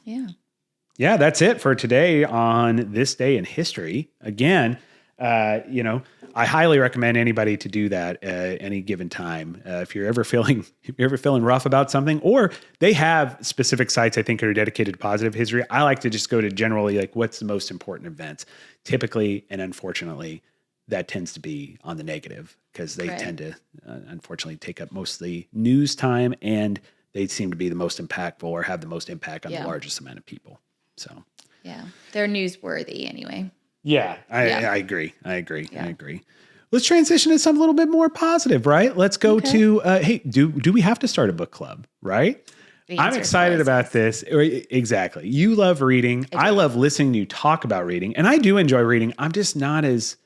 yeah, that's it for today on This Day in History. Again, I highly recommend anybody to do that at any given time. If you're ever feeling rough about something, or they have specific sites I think that are dedicated to positive history. I like to just go to generally what's the most important events. Typically, and unfortunately, that tends to be on the negative, because they tend to unfortunately take up most of the news time, and they seem to be the most impactful or have the most impact on the largest amount of people. So yeah, they're newsworthy anyway. Yeah, I agree. I agree. Let's transition to something a little bit more positive, right? Let's go to, hey, do we have to start a book club, right? I'm excited about this. Exactly. You love reading. I love listening to you talk about reading, and I do enjoy reading. I'm just not as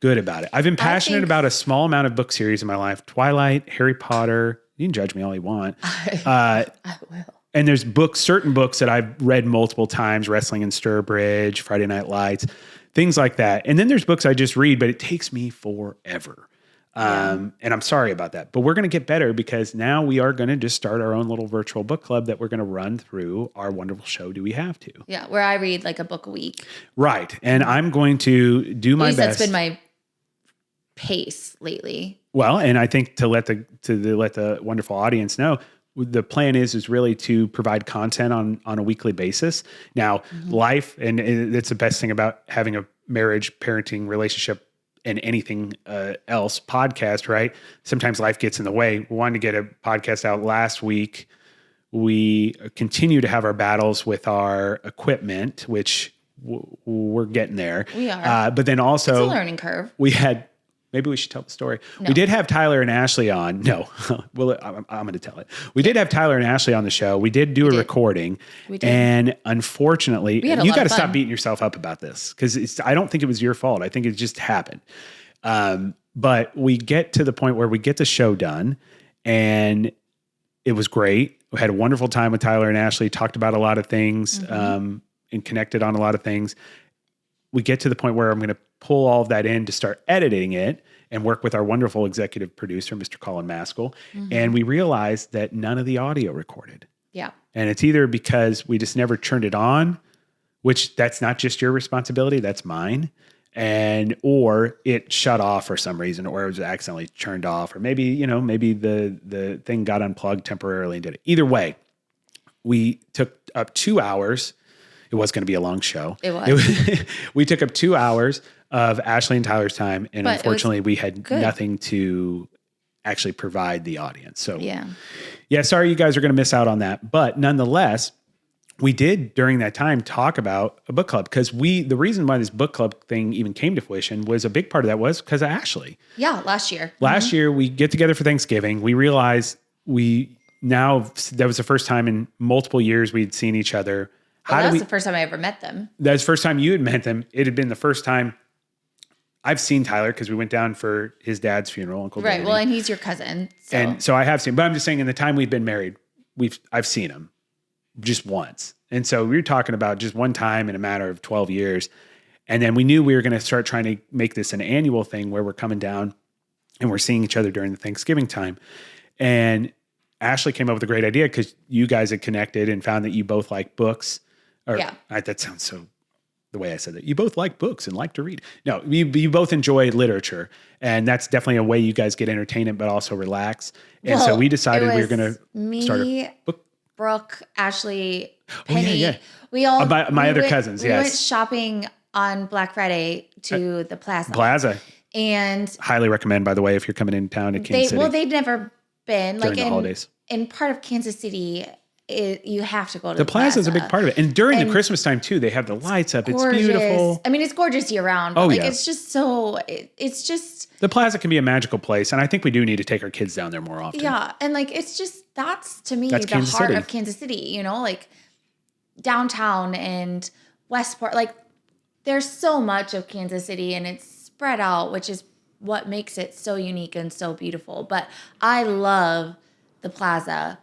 good about it. I've been passionate about a small amount of book series in my life: Twilight, Harry Potter. You can judge me all you want. I will. And there's certain books that I've read multiple times: Wrestling in Sturbridge, Friday Night Lights, things like that. And then there's books I just read, but it takes me forever. And I'm sorry about that, but we're going to get better, because now we are going to just start our own little virtual book club that we're going to run through our wonderful show, Do We Have To? Yeah, where I read a book a week. Right. And I'm going to do my best. That's been my pace lately. Well, and I think to let the wonderful audience know, the plan is really to provide content on a weekly basis. Now, life, and it's the best thing about having a marriage, parenting, relationship, and anything else podcast, right? Sometimes life gets in the way. We wanted to get a podcast out last week, We continue to have our battles with our equipment, which we're getting there. We are. But then also, it's a learning curve. We had, maybe we should tell the story. No. We did have Tyler and Ashley on. No, well, I'm going to tell it. We did have Tyler and Ashley on the show. We did do a recording. We did. And unfortunately, you got to stop beating yourself up about this because I don't think it was your fault. I think it just happened. But we get to the point where we get the show done and it was great. We had a wonderful time with Tyler and Ashley, talked about a lot of things, and connected on a lot of things. We get to the point where I'm going to pull all of that in to start editing it and work with our wonderful executive producer, Mr. Colin Maskell. And we realized that none of the audio recorded. Yeah. And it's either because we just never turned it on, which that's not just your responsibility, that's mine. Or it shut off for some reason, or it was accidentally turned off, or maybe the thing got unplugged temporarily and did it. Either way, we took up 2 hours. It was going to be a long show. It was. We took up 2 hours of Ashley and Tyler's time, and unfortunately, we had nothing to actually provide the audience. So yeah, sorry you guys are going to miss out on that. But nonetheless, we did during that time talk about a book club because the reason why this book club thing even came to fruition was a big part of that was because of Ashley. Yeah, last year. Last year we get together for Thanksgiving. We realized that was the first time in multiple years we'd seen each other. That was the first time I ever met them. That was the first time you had met them. It had been the first time I've seen Tyler because we went down for his dad's funeral, Uncle Danny. Right. Well, and he's your cousin. So. And so I have seen, but I'm just saying in the time we've been married, I've seen him just once. And so we were talking about just one time in a matter of 12 years. And then we knew we were going to start trying to make this an annual thing where we're coming down and we're seeing each other during the Thanksgiving time. And Ashley came up with a great idea because you guys had connected and found that you both like books. That sounds so, the way I said that. You both like books and like to read. No, you both enjoy literature. And that's definitely a way you guys get entertainment, but also relax. And so we decided we were going to start a book. Brooke, Ashley, Penny. Oh, yeah. We all my other cousins. We went shopping on Black Friday to the Plaza. And highly recommend, by the way, if you're coming in town to Kansas City. Well, they'd never been during the holidays. In part of Kansas City, you have to go to the Plaza is a big part of it. And during the Christmas time too, they have the lights up. Gorgeous. It's beautiful. I mean, it's gorgeous year round. But it's just so, it's just. The Plaza can be a magical place. And I think we do need to take our kids down there more often. Yeah. And it's just, that's to me, the heart of Kansas City, downtown and Westport. There's so much of Kansas City and it's spread out, which is what makes it so unique and so beautiful. But I love the Plaza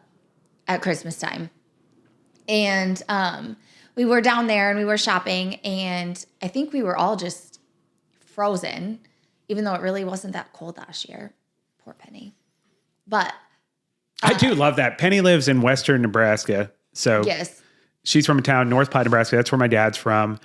at Christmas time. And we were down there and we were shopping and I think we were all just frozen, even though it really wasn't that cold last year. Poor Penny. But I do love that. Penny lives in western Nebraska. So yes, she's from a town, North Platte, Nebraska. That's where my dad's from.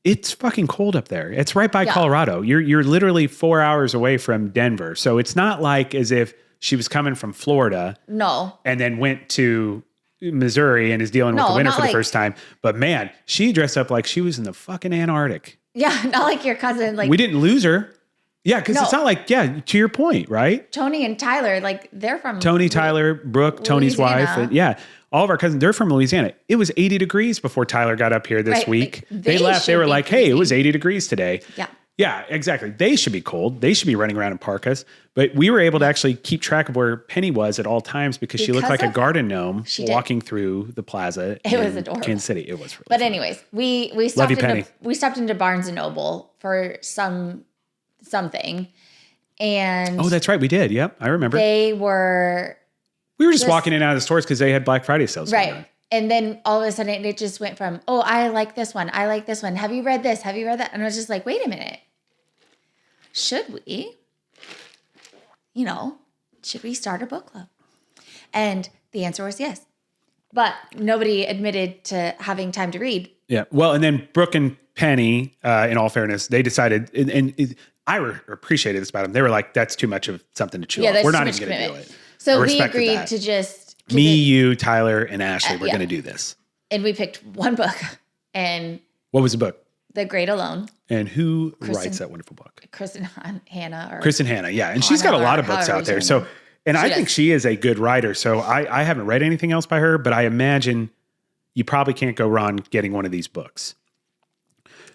It's fucking cold up there. It's right by Colorado. You're literally 4 hours away from Denver. So it's not like as if she was coming from Florida. No. And then went to Missouri and is dealing with the winter for the first time. But man, she dressed up like she was in the fucking Antarctic. Yeah, not like your cousin. We didn't lose her. Yeah, because it's not like, to your point, right? Tony and Tyler, they're from Tony, Tyler, Brooke, Tony's wife. And all of our cousins, they're from Louisiana. It was 80 degrees before Tyler got up here this week. They left. They were like, hey, it was 80 degrees today. Yeah. Yeah, exactly. They should be cold. They should be running around in parkas. But we were able to actually keep track of where Penny was at all times because she looked like a garden gnome walking through the plaza. It was adorable. Kansas City. It was really But fun. anyways, we stopped into Barnes and Noble for something. And that's right. We did. Yep. I remember. We were just walking in and out of the stores because they had Black Friday sales. Right. And then all of a sudden it just went from, I like this one. I like this one. Have you read this? Have you read that? And I was just like, wait a minute. Should we? Should we start a book club? And the answer was yes. But nobody admitted to having time to read. Yeah. Well, and then Brooke and Penny, in all fairness, they decided, and I appreciated this about them. They were like, that's too much of something to chew off. We're not even going to do it. So we agreed to just... you, Tyler, and Ashley, we're going to do this. And we picked one book. And... What was the book? The Great Alone. And who writes that wonderful book? Kristin Hannah. Kristin Hannah, yeah. And she's got a lot of books out there. So And I think she is a good writer. So I haven't read anything else by her, but I imagine you probably can't go wrong getting one of these books.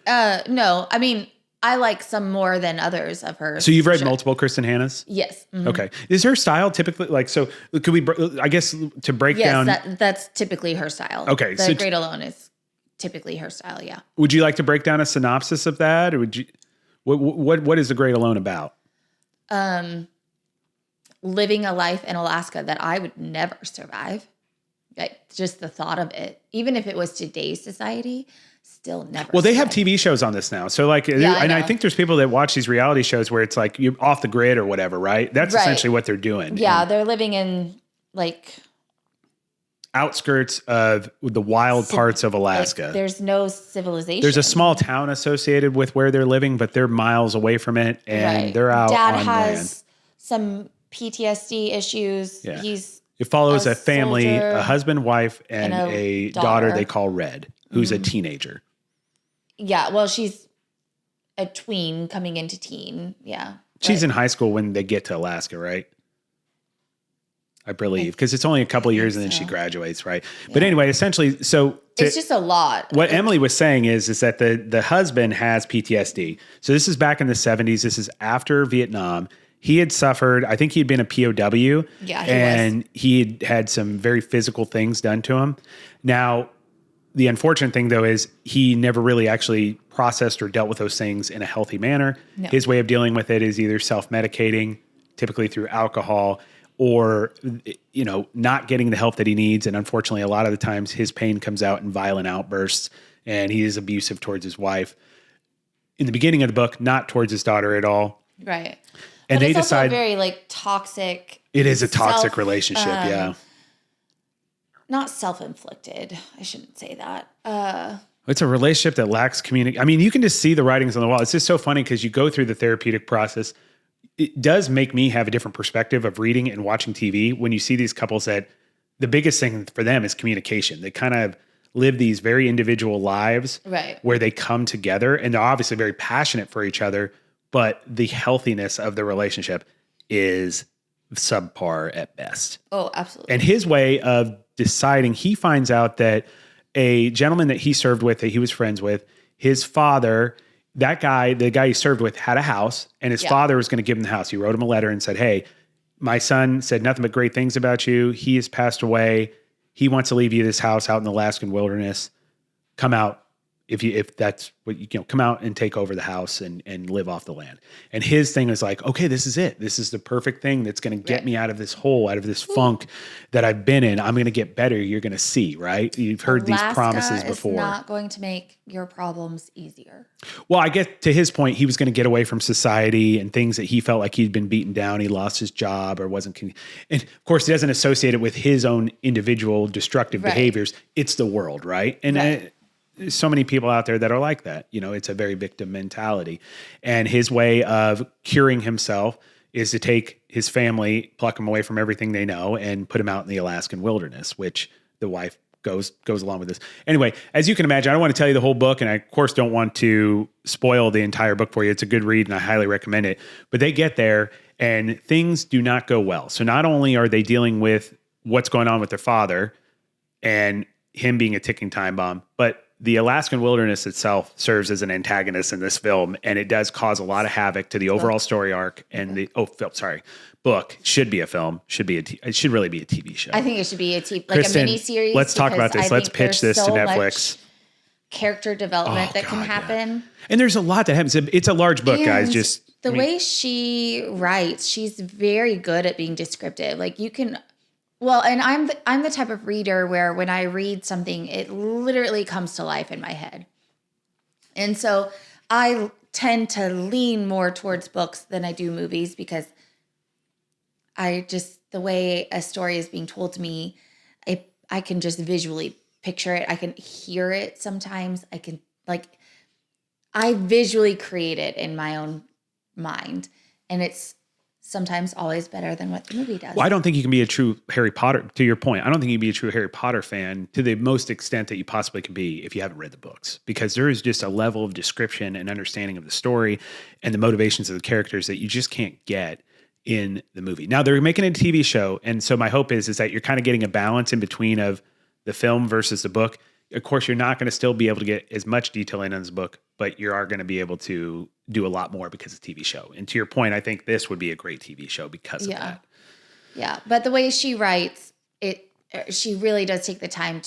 No, I mean, I like some more than others of hers. So you've read multiple Kristin Hannah's? Yes. Mm-hmm. Okay. Is her style typically like, so could we, I guess to break down. That's typically her style. Okay. The Great Alone is typically her style. Yeah. Would you like to break down a synopsis of that? Or would you, what is The Great Alone about? Living a life in Alaska that I would never survive. Like just the thought of it, even if it was today's society, still never. Well, they have TV shows on this now. So like, I think there's people that watch these reality shows where it's like you're off the grid or whatever, right? That's essentially what they're doing. Yeah. They're living in like outskirts of the wild parts of Alaska. Like, there's no civilization. There's a small town associated with where they're living, but they're miles away from it and they're out Dad on has land. Some PTSD issues. Yeah. He's It follows a family, soldier, a husband, wife, and a daughter they call Red, who's a teenager. Yeah, well, she's a tween coming into teen. Yeah. She's in high school when they get to Alaska, right? I believe, because it's only a couple years and then she graduates, right? Yeah. But anyway, essentially, so it's just a lot. What Emily was saying is that the husband has PTSD. So this is back in the 70s. This is after Vietnam. He had suffered, I think he'd been a POW. Yeah, he had some very physical things done to him. Now, the unfortunate thing, though, is he never really actually processed or dealt with those things in a healthy manner. No. His way of dealing with it is either self-medicating, typically through alcohol, or, not getting the help that he needs. And unfortunately, a lot of the times his pain comes out in violent outbursts, and he is abusive towards his wife. In the beginning of the book, not towards his daughter at all. Right. And but they decide also very toxic. It is a toxic relationship. Yeah. Not self-inflicted. I shouldn't say that. It's a relationship that lacks communication. I mean, you can just see the writings on the wall. It's just so funny because you go through the therapeutic process. It does make me have a different perspective of reading and watching TV when you see these couples that the biggest thing for them is communication. They kind of live these very individual lives where they come together and they're obviously very passionate for each other, but the healthiness of the relationship is subpar at best. Oh, absolutely. And his way of deciding, he finds out that a gentleman that he served with, that he was friends with, his father, the guy he served with had a house and his father was going to give him the house. He wrote him a letter and said, "Hey, my son said nothing but great things about you. He has passed away. He wants to leave you this house out in the Alaskan wilderness. Come out. If that's what come out and take over the house and live off the land." And his thing is like, okay, this is it. This is the perfect thing that's going to get me out of this hole, out of this funk that I've been in. I'm going to get better. You're going to see, right? You've heard these promises before. Is not going to make your problems easier. Well, I get to his point. He was going to get away from society and things that he felt like he'd been beaten down. He lost his job or wasn't. And of course, he doesn't associate it with his own individual destructive behaviors. It's the world, right? And so many people out there that are like that. It's a very victim mentality. And his way of curing himself is to take his family, pluck them away from everything they know, and put them out in the Alaskan wilderness, which the wife goes along with this. Anyway, as you can imagine, I don't want to tell you the whole book, and I, of course, don't want to spoil the entire book for you. It's a good read, and I highly recommend it. But they get there, and things do not go well. So not only are they dealing with what's going on with their father and him being a ticking time bomb, but the Alaskan wilderness itself serves as an antagonist in this film, and it does cause a lot of havoc to the overall story arc. And book should be a film, it should really be a TV show. I think it should be a Kristin, a mini series. Let's talk about this. Let's pitch this to Netflix. Character development can happen. Yeah. And there's a lot that happens. It's a large book, guys. Way she writes, she's very good at being descriptive. Like you can. Well, and I'm the type of reader where when I read something, it literally comes to life in my head. And so I tend to lean more towards books than I do movies because the way a story is being told to me, I can just visually picture it. I can hear it sometimes. I visually create it in my own mind. And it's sometimes always better than what the movie does. Well, I don't think you can be a true Harry Potter, to your point. I don't think you can be a true Harry Potter fan to the most extent that you possibly can be if you haven't read the books, because there is just a level of description and understanding of the story and the motivations of the characters that you just can't get in the movie. Now they're making a TV show. And so my hope is that you're kind of getting a balance in between of the film versus the book. Of course, you're not going to still be able to get as much detail in this book, but you are going to be able to do a lot more because it's a TV show. And to your point, I think this would be a great TV show because of that. Yeah. But the way she writes it, she really does take the time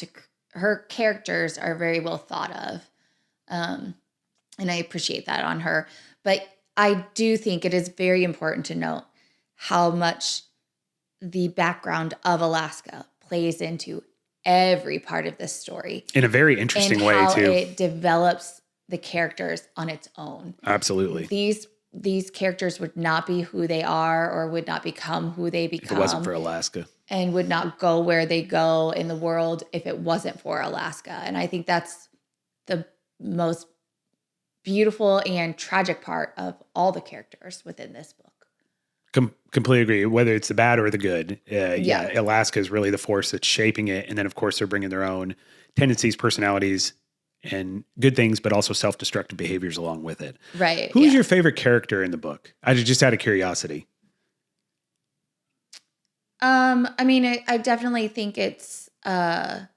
her characters are very well thought of. And I appreciate that on her. But I do think it is very important to note how much the background of Alaska plays into every part of this story. In a very interesting way, how too. It develops the characters on its own. Absolutely. These characters would not be who they are or would not become who they become. If it wasn't for Alaska. And would not go where they go in the world if it wasn't for Alaska. And I think that's the most beautiful and tragic part of all the characters within this book. Completely agree. Whether it's the bad or the good. Alaska is really the force that's shaping it. And then, of course, they're bringing their own tendencies, personalities, and good things, but also self-destructive behaviors along with it. Right. Who's your favorite character in the book? Just out of curiosity. I mean, I definitely think it's, I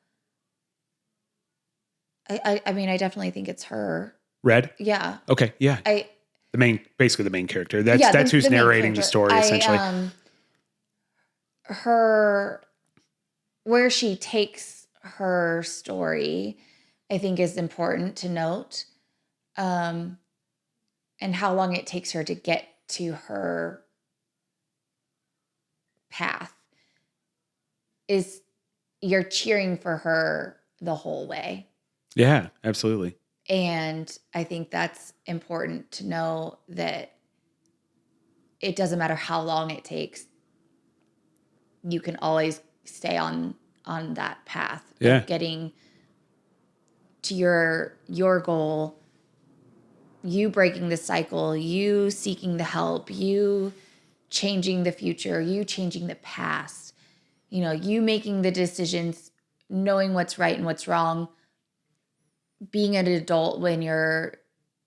definitely think it's her. Red? Yeah. Okay. Yeah. Basically the main character. That's who's the narrating the story, essentially. Where she takes her story, I think is important to note. And how long it takes her to get to her path is you're cheering for her the whole way. Yeah, absolutely. And I think that's important to know that it doesn't matter how long it takes. You can always stay on that path of getting to your goal, you breaking the cycle, you seeking the help, you changing the future, you changing the past, you making the decisions, knowing what's right and what's wrong, being an adult when you're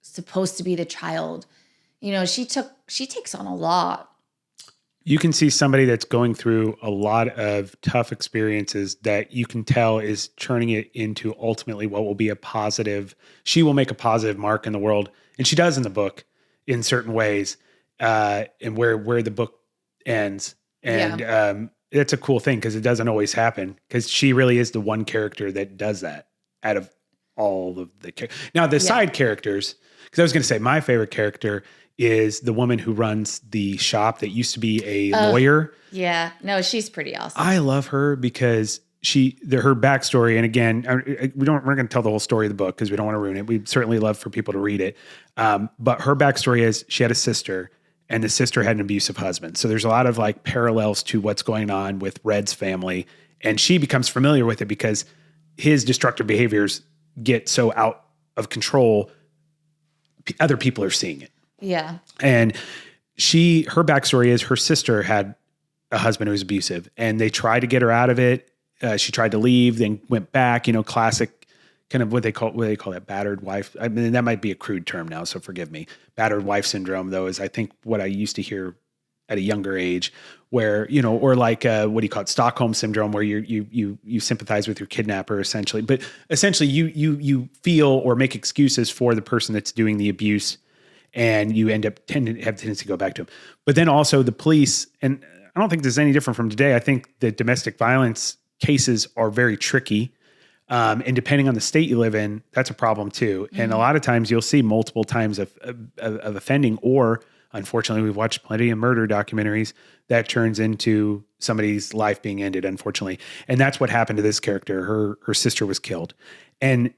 supposed to be the child. She takes on a lot. You can see somebody that's going through a lot of tough experiences that you can tell is turning it into ultimately what will be a positive. She will make a positive mark in the world. And she does in the book in certain ways, and where the book ends. And it's a cool thing because it doesn't always happen because she really is the one character that does that out of all of the characters. Now the side characters, because I was going to say my favorite character is the woman who runs the shop that used to be a lawyer. Yeah. No, she's pretty awesome. I love her because her backstory, and again, we're going to tell the whole story of the book because we don't want to ruin it. We'd certainly love for people to read it. But her backstory is she had a sister, and the sister had an abusive husband. So there's a lot of like parallels to what's going on with Red's family. And she becomes familiar with it because his destructive behaviors get so out of control. Other people are seeing it. Yeah. And her backstory is her sister had a husband who was abusive and they tried to get her out of it. She tried to leave, then went back, classic kind of what they call that battered wife. I mean, that might be a crude term now, so forgive me. Battered wife syndrome though, is I think what I used to hear at a younger age where, or like, what do you call it? Stockholm syndrome, where you sympathize with your kidnapper essentially, but essentially you feel or make excuses for the person that's doing the abuse. And you end up have tendency to go back to him. But then also the police, and I don't think this is any different from today. I think the domestic violence cases are very tricky. And depending on the state you live in, that's a problem too. Mm-hmm. And a lot of times you'll see multiple times of offending, or unfortunately, we've watched plenty of murder documentaries that turns into somebody's life being ended, unfortunately. And that's what happened to this character. Her sister was killed. And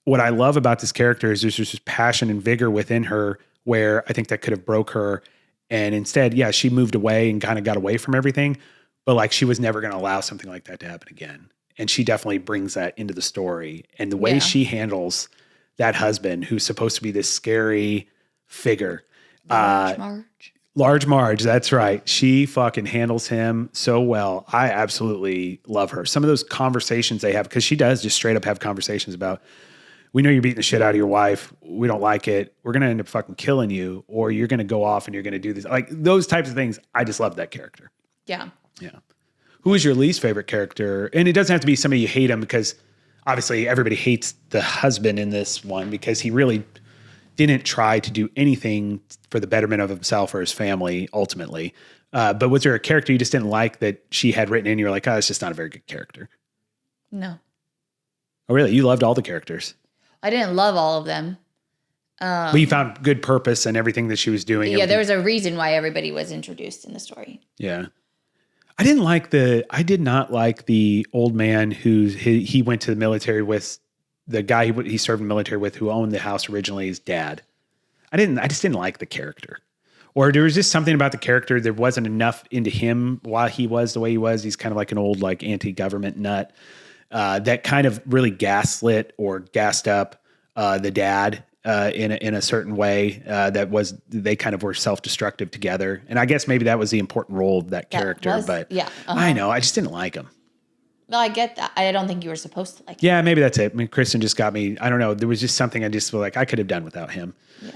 what I love about this character is there's just this passion and vigor within her where I think that could have broke her. And instead, she moved away and kind of got away from everything. But like she was never going to allow something like that to happen again. And she definitely brings that into the story. And the way she handles that husband, who's supposed to be this scary figure. Large Marge, that's right. She fucking handles him so well. I absolutely love her. Some of those conversations they have, because she does just straight up have conversations about, we know you're beating the shit out of your wife. We don't like it. We're going to end up fucking killing you, or you're going to go off and you're going to do this. Like those types of things. I just love that character. Yeah. Yeah. Who is your least favorite character? And it doesn't have to be somebody you hate him, because obviously everybody hates the husband in this one because he really didn't try to do anything for the betterment of himself or his family ultimately. But was there a character you just didn't like that she had written in? You're like, oh, it's just not a very good character. No. Oh, really? You loved all the characters? I didn't love all of them. But you found good purpose in everything that she was doing. Yeah, there was a reason why everybody was introduced in the story. Yeah. I did not like the old man he went to the military with, the guy he served in the military with, who owned the house originally, his dad. I just didn't like the character. Or there was just something about the character. There wasn't enough into him while he was the way he was. He's kind of like an old, like anti-government nut that kind of really gaslit or gassed up the dad in a certain way they kind of were self-destructive together. And I guess maybe that was the important role of that character. I know, I just didn't like him. No, I get that. I don't think you were supposed to like him. Yeah, maybe that's it. I mean, Kristin just got me. I don't know. There was just something I just feel like I could have done wwithout him. Yeah.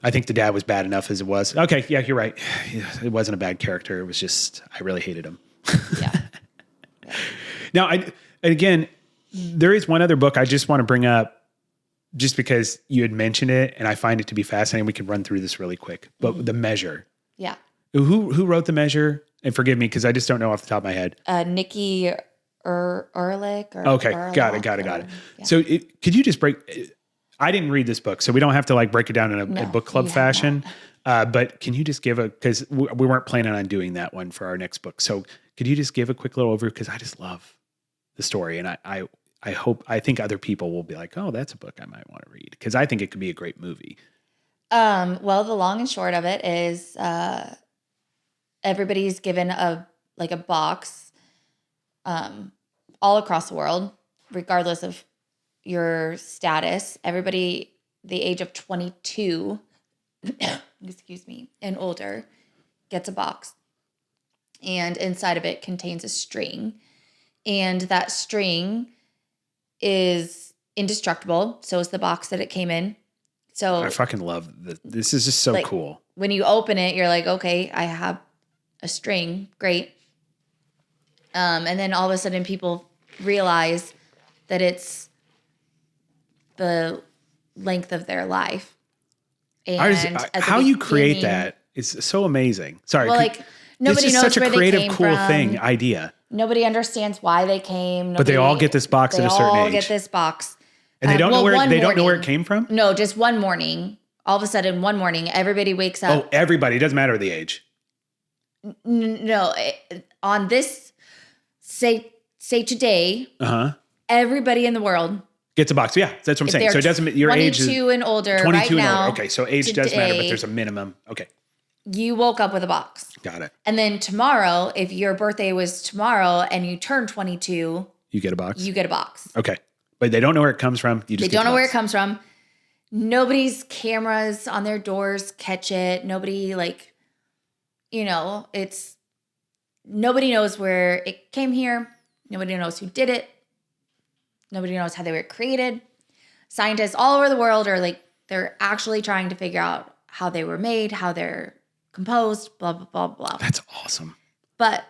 I think the dad was bad enough as it was. Okay, yeah, you're right. It wasn't a bad character. It was just, I really hated him. Yeah. Now, again, there is one other book I just want to bring up just because you had mentioned it and I find it to be fascinating. We can run through this really quick. But The Measure. Yeah. Who wrote The Measure? And forgive me because I just don't know off the top of my head. Nikki Ehrlich. Okay, got it. Yeah. So could you just break... I didn't read this book, so we don't have to like break it down in a book club fashion. But can you just give because we weren't planning on doing that one for our next book. So could you just give a quick little overview? Because I just love the story. And I think other people will be like, oh, that's a book I might want to read. Because I think it could be a great movie. Well, the long and short of it is everybody's given a box all across the world, regardless of your status. Everybody the age of 22 excuse me, and older gets a box, and inside of it contains a string, and that string is indestructible. So is the box that it came in. So I fucking love this. This is just so cool. When you open it, you're like, okay, I have a string. Great. And then all of a sudden people realize that it's the length of their life. And how you create that is so amazing. Sorry. Well, nobody knows such a where creative, they came cool from. idea. Nobody understands why they came. But they all get this box at a certain age. They all get this box. And they don't know where it came from? No, just one morning. All of a sudden, one morning, everybody wakes up. Oh, everybody. It doesn't matter the age. No, on this, say today, everybody in the world gets a box. Yeah, that's what I'm saying. So it doesn't, your age is 22 and older 22 right now. and older. Okay, so age does matter, but there's a minimum. Okay. You woke up with a box. Got it. And then tomorrow, if your birthday was tomorrow and you turn 22, you get a box. You get a box. Okay. But they don't know where it comes from. They don't know where it comes from. Nobody's cameras on their doors catch it. Nobody nobody knows where it came here. Nobody knows who did it. Nobody knows how they were created. Scientists all over the world are they're actually trying to figure out how they were made, how they're composed, blah, blah, blah, blah. That's awesome. But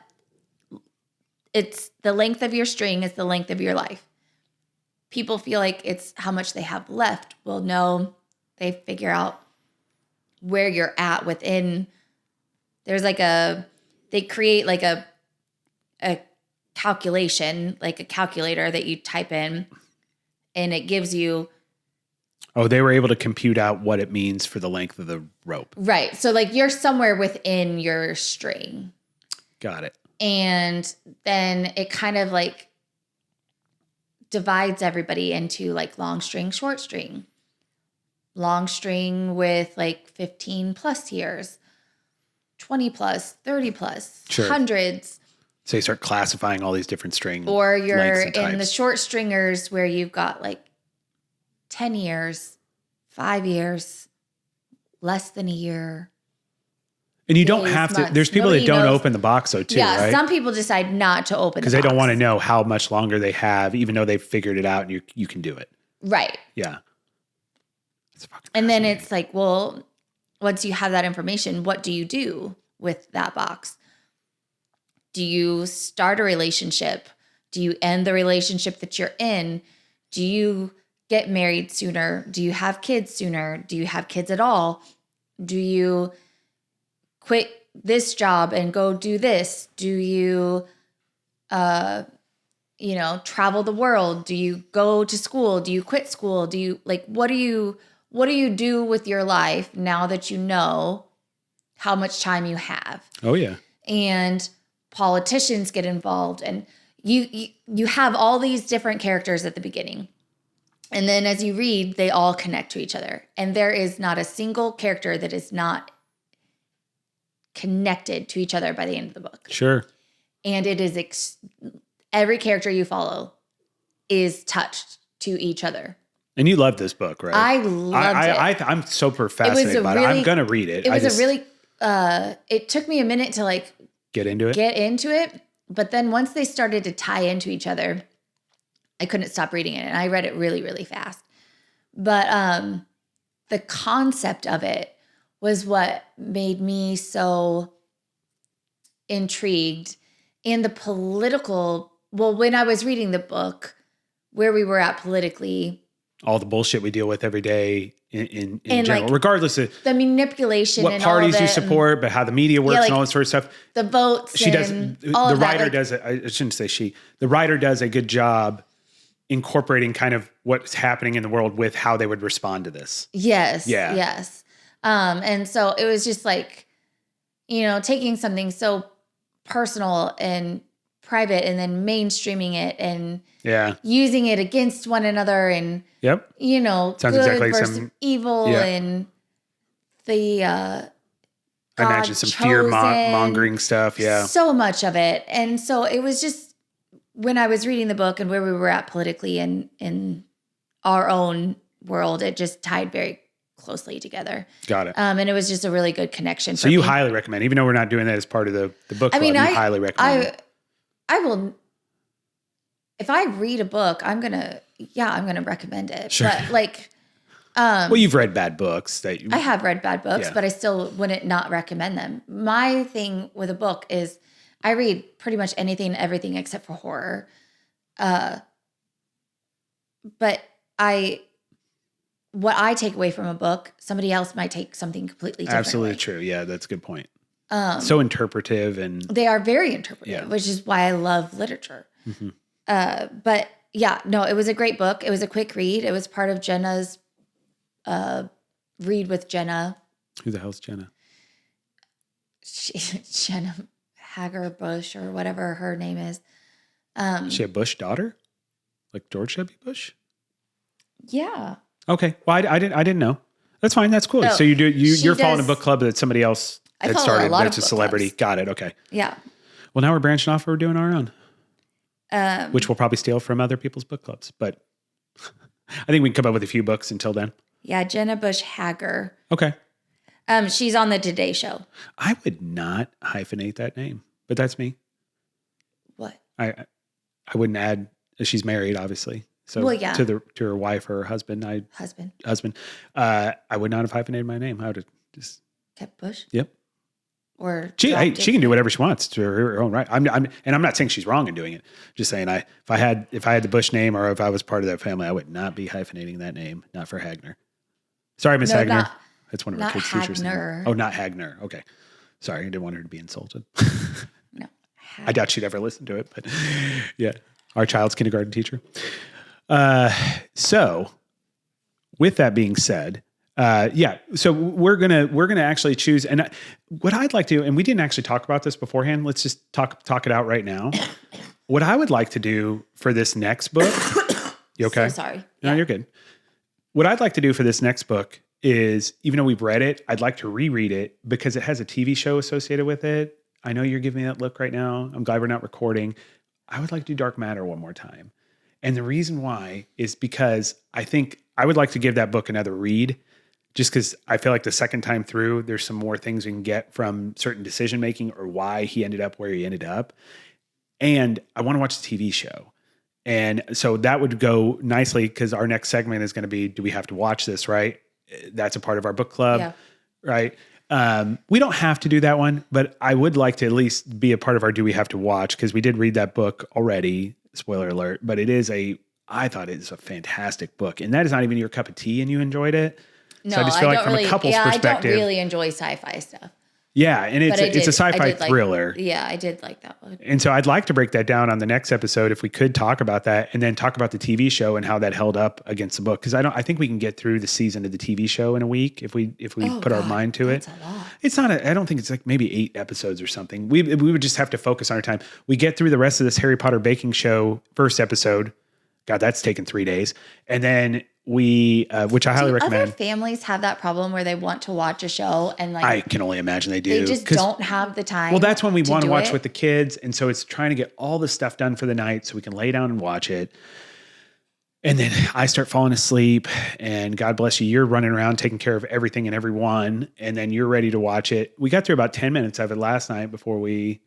it's the length of your string is the length of your life. People feel like it's how much they have left. Well, no, they figure out where you're at within. There's they create a calculation, like a calculator that you type in, and it gives you. Oh, they were able to compute out what it means for the length of the rope. Right. So you're somewhere within your string. Got it. And then it kind of divides everybody into long string, short string. Long string with 15 plus years, 20 plus, 30 plus, sure. Hundreds. So you start classifying all these different strings. Or you're in the short stringers where you've got 10 years, 5 years, less than a year. And you don't have to, there's people that don't open the box though too, right? Yeah, some people decide not to open the box. Because they don't want to know how much longer they have, even though they've figured it out and you can do it. Right. Yeah. It's fucking And then fascinating. it's like, well, once you have that information, what do you do with that box? Do you start a relationship? Do you end the relationship that you're in? Do you get married sooner? Do you have kids sooner? Do you have kids at all? Do you quit this job and go do this? Do you, travel the world? Do you go to school? Do you quit school? Do you what do you do with your life now that you know how much time you have? Oh yeah. And politicians get involved, and you have all these different characters at the beginning. And then as you read, they all connect to each other. And there is not a single character that is not connected to each other by the end of the book. Sure. And it is every character you follow is touched to each other. And you love this book, right? I loved it. I'm super fascinated by it. I'm going to read it. It took me a minute to get into it. But then once they started to tie into each other, I couldn't stop reading it. And I read it really, really fast. But the concept of it was what made me so intrigued. And the political, when I was reading the book, where we were at politically. All the bullshit we deal with every day in general, regardless of the manipulation what and parties all of you it, support, but how the media works and all that sort of stuff. The votes. She does. All The writer does it. I shouldn't say she. The writer does a good job incorporating kind of what's happening in the world with how they would respond to this. Yes. Yeah. Yes. And so it was just taking something so personal and private and then mainstreaming it and using it against one another and sounds good exactly versus evil and the I imagine some fear mongering stuff. Yeah. So much of it. And so it was just when I was reading the book and where we were at politically and in our own world, it just tied very closely together. Got it. And it was just a really good connection. So you highly recommend, even though we're not doing that as part of the book club, you highly recommend it. I will, if I read a book, I'm going to recommend it. Sure. But you've read bad books. I have read bad books, but I still wouldn't not recommend them. My thing with a book is I read pretty much anything and everything except for horror. But what I take away from a book, somebody else might take something completely different. Absolutely true. Yeah, that's a good point. So interpretive and they are very interpretive, which is why I love literature. Mm-hmm. But yeah, no, it was a great book. It was a quick read. It was part of Jenna's read with Jenna. Who the hell's Jenna? Jenna Hager Bush or whatever her name is. Is she a Bush daughter? Like George W. Bush? Yeah. Okay. Well, I didn't know. That's fine. That's cool. So you're following a book club that somebody else had started. That's a celebrity. Clubs. Got it. Okay. Yeah. Well, now we're branching off. We're doing our own, which we'll probably steal from other people's book clubs. But I think we can come up with a few books until then. Yeah, Jenna Bush Hager. Okay. She's on the Today Show. I would not hyphenate that name, but that's me. What? I wouldn't add. She's married, obviously. So to her wife or her husband, husband. I would not have hyphenated my name. I would have just kept Bush. Yep. Or she can do whatever she wants to her own right. I'm not saying she's wrong in doing it. Just saying if I had the Bush name or if I was part of that family, I would not be hyphenating that name. Not for Hagner. Sorry, Miss Hagner. That's one of our kids' teachers. Oh, not Hagner. Okay. Sorry, I didn't want her to be insulted. No. I doubt she'd ever listen to it, but yeah, our child's kindergarten teacher. So with that being said, so we're gonna actually choose, and what I'd like to, and we didn't actually talk about this beforehand. Let's just talk it out right now. What I would like to do for this next book, you okay? So sorry. No, you're good. What I'd like to do for this next book is, even though we've read it, I'd like to reread it because it has a TV show associated with it. I know you're giving me that look right now. I'm glad we're not recording. I would like to do Dark Matter one more time. And the reason why is because I think I would like to give that book another read, just because I feel like the second time through, there's some more things we can get from certain decision making or why he ended up where he ended up. And I want to watch the TV show. And so that would go nicely because our next segment is going to be, do we have to watch this, right? That's a part of our book club, Yeah. right? We don't have to do that one, but I would like to at least be a part of our Do We Have to Watch, because we did read that book already. Spoiler alert, but I thought it is a fantastic book, and that is not even your cup of tea, and you enjoyed it. No, So I just feel I like don't from really. a couple's Yeah, perspective, I don't really enjoy sci-fi stuff. yeah, and it's a sci-fi thriller. Yeah, I did like that one. And so I'd like to break that down on the next episode if we could talk about that, and then talk about the TV show and how that held up against the book. Because I think we can get through the season of the TV show in a week if we put our mind to it. That's a lot. It's not. I don't think it's like maybe 8 episodes or something. We would just have to focus on our time. We get through the rest of this Harry Potter baking show first episode. God, that's taken 3 days, and then we, which I highly recommend. Other families have that problem where they want to watch a show and like I can only imagine they do. they just don't have the time. Well, that's when we want to watch it. with the kids. And so it's trying to get all the stuff done for the night so we can lay down and watch it. And then I start falling asleep, and God bless you, you're running around taking care of everything and everyone. And then you're ready to watch it. We got through about 10 minutes of it last night before we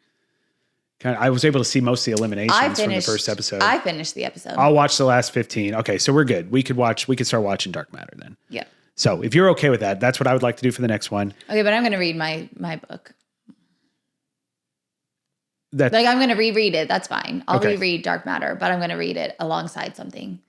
I was able to see most of the eliminations from the first episode. I finished the episode. I'll watch the last 15. Okay. So we're good. We could start watching Dark Matter then. Yeah. So if you're okay with that, that's what I would like to do for the next one. Okay, but I'm going to read my book. I'm going to reread it. That's fine. I'll reread Dark Matter, but I'm going to read it alongside something.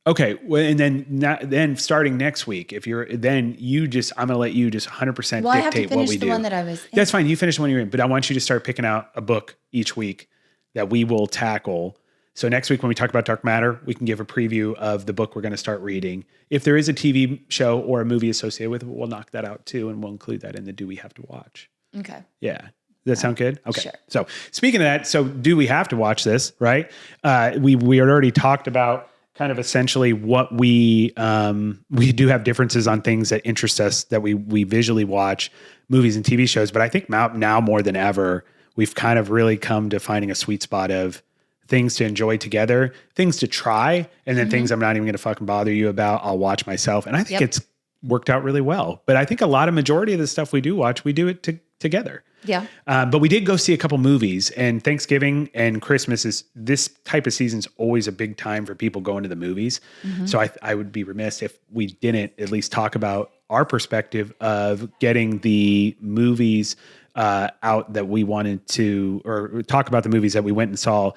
Okay. Well, and then starting next week, I'm going to let you just 100% dictate what we do. I have to finish the one that I was in. That's fine. You finish the one you're in, but I want you to start picking out a book each week that we will tackle. So next week when we talk about Dark Matter, we can give a preview of the book we're going to start reading. If there is a TV show or a movie associated with it, we'll knock that out too, and we'll include that in the Do We Have to Watch. Okay. Yeah. Does that sound good? Okay. Sure. So speaking of that, so do we have to watch this, right? We had already talked about kind of essentially what we do have differences on things that interest us that we visually watch, movies and TV shows. But I think now more than ever, we've kind of really come to finding a sweet spot of things to enjoy together, things to try, and then things I'm not even going to fucking bother you about. I'll watch myself. And I think it's worked out really well. But I think a majority of the stuff we do watch, we do it together. Yeah. But we did go see a couple movies, and Thanksgiving and Christmas this type of season is always a big time for people going to the movies. Mm-hmm. So I would be remiss if we didn't at least talk about our perspective of getting the movies out that we wanted to, or talk about the movies that we went and saw